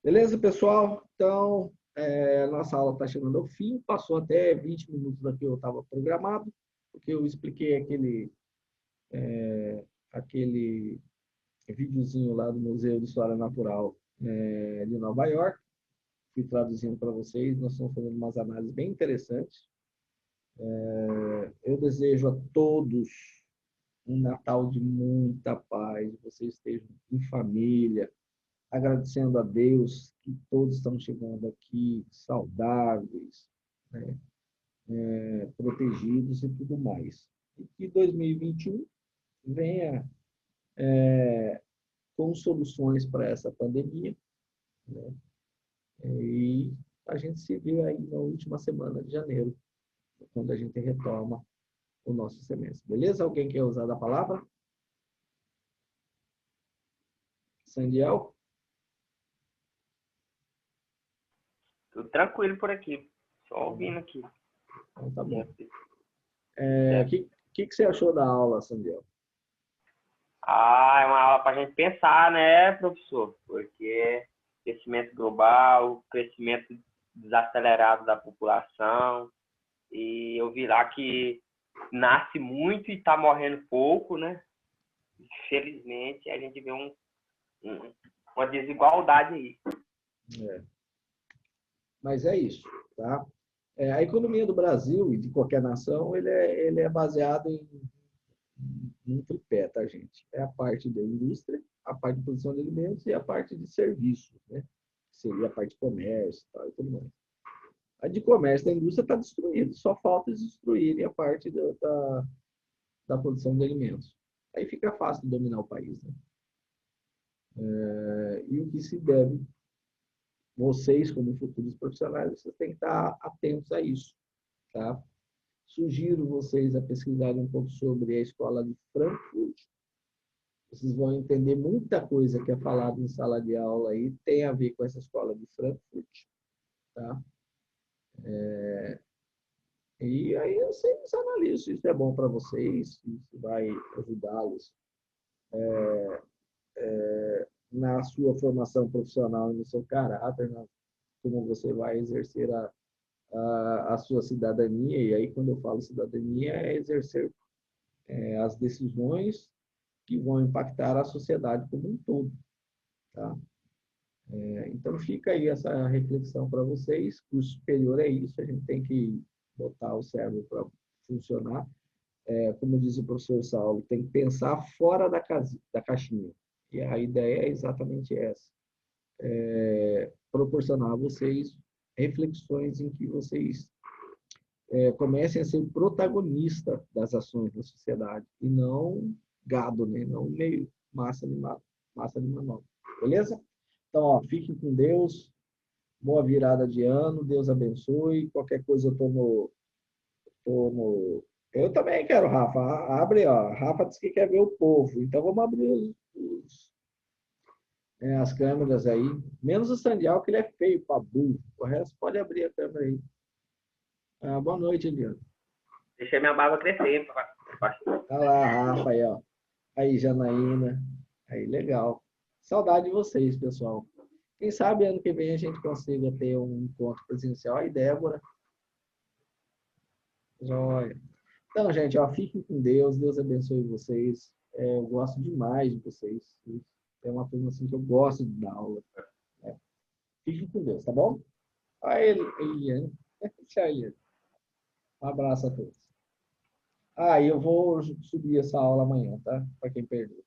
Beleza, pessoal? Então, a nossa aula está chegando ao fim. Passou até 20 minutos daqui que eu estava programado, porque eu expliquei aquele videozinho lá do Museu de História Natural de Nova York. Fui traduzindo para vocês. Nós estamos fazendo umas análises bem interessantes. Eu desejo a todos um Natal de muita paz, vocês estejam em família, agradecendo a Deus que todos estão chegando aqui saudáveis, né? Protegidos e tudo mais. E que 2021 venha com soluções para essa pandemia, né? E a gente se vê aí na última semana de janeiro, quando a gente retoma o nosso semestre. Beleza? Alguém quer usar da palavra? Sandiel? Tudo tranquilo por aqui. Só ouvindo aqui. Então, tá bom. O que você achou da aula, Sandiel? É uma aula para a gente pensar, né, professor? Porque crescimento global, crescimento desacelerado da população, e eu vi lá que nasce muito e está morrendo pouco, né? Infelizmente, a gente vê uma desigualdade aí. Mas é isso, tá? A economia do Brasil e de qualquer nação, ele é baseado em um tripé, tá, gente? É a parte da indústria, a parte de produção de alimentos e a parte de serviços, né? Seria a parte de comércio tal, e tudo mais. A de comércio da indústria está destruída, só falta destruírem a parte da produção de alimentos. Aí fica fácil de dominar o país, né? E o que se deve, vocês como futuros profissionais, vocês têm que estar atentos a isso, tá? Sugiro vocês a pesquisarem um pouco sobre a escola de Frankfurt. Vocês vão entender muita coisa que é falada em sala de aula aí, tem a ver com essa escola de Frankfurt, tá? E aí vocês analisam se isso é bom para vocês, se isso vai ajudá-los na sua formação profissional e no seu caráter, como você vai exercer a sua cidadania. E aí, quando eu falo cidadania, é exercer as decisões que vão impactar a sociedade como um todo, tá? Então, fica aí essa reflexão para vocês. Curso superior é isso, a gente tem que botar o cérebro para funcionar. Como diz o professor Saulo, tem que pensar fora da caixinha. E a ideia é exatamente essa. Proporcionar a vocês reflexões em que vocês comecem a ser protagonista das ações da sociedade e não gado, né? Não meio massa de manobra. Beleza? Então, ó, fiquem com Deus. Boa virada de ano. Deus abençoe. Qualquer coisa eu tô no... Eu também quero, Rafa. Abre, ó. Rafa disse que quer ver o povo. Então, vamos abrir as câmeras aí. Menos o Sandial, que ele é feio pra burro. O resto pode abrir a câmera aí. Boa noite, Eliane. Deixei minha barba crescer. Olha lá, Rafa aí, ó. Aí, Janaína. Aí, legal. Saudade de vocês, pessoal. Quem sabe ano que vem a gente consiga ter um encontro presencial. Aí, Débora. Joia. Então, gente, ó, fiquem com Deus. Deus abençoe vocês. Eu gosto demais de vocês. É uma turma assim que eu gosto de dar aula. Fiquem com Deus, tá bom? Aí, Eliane. Tchau, Eliane. Um abraço a todos. Eu vou subir essa aula amanhã, tá? Para quem perdeu.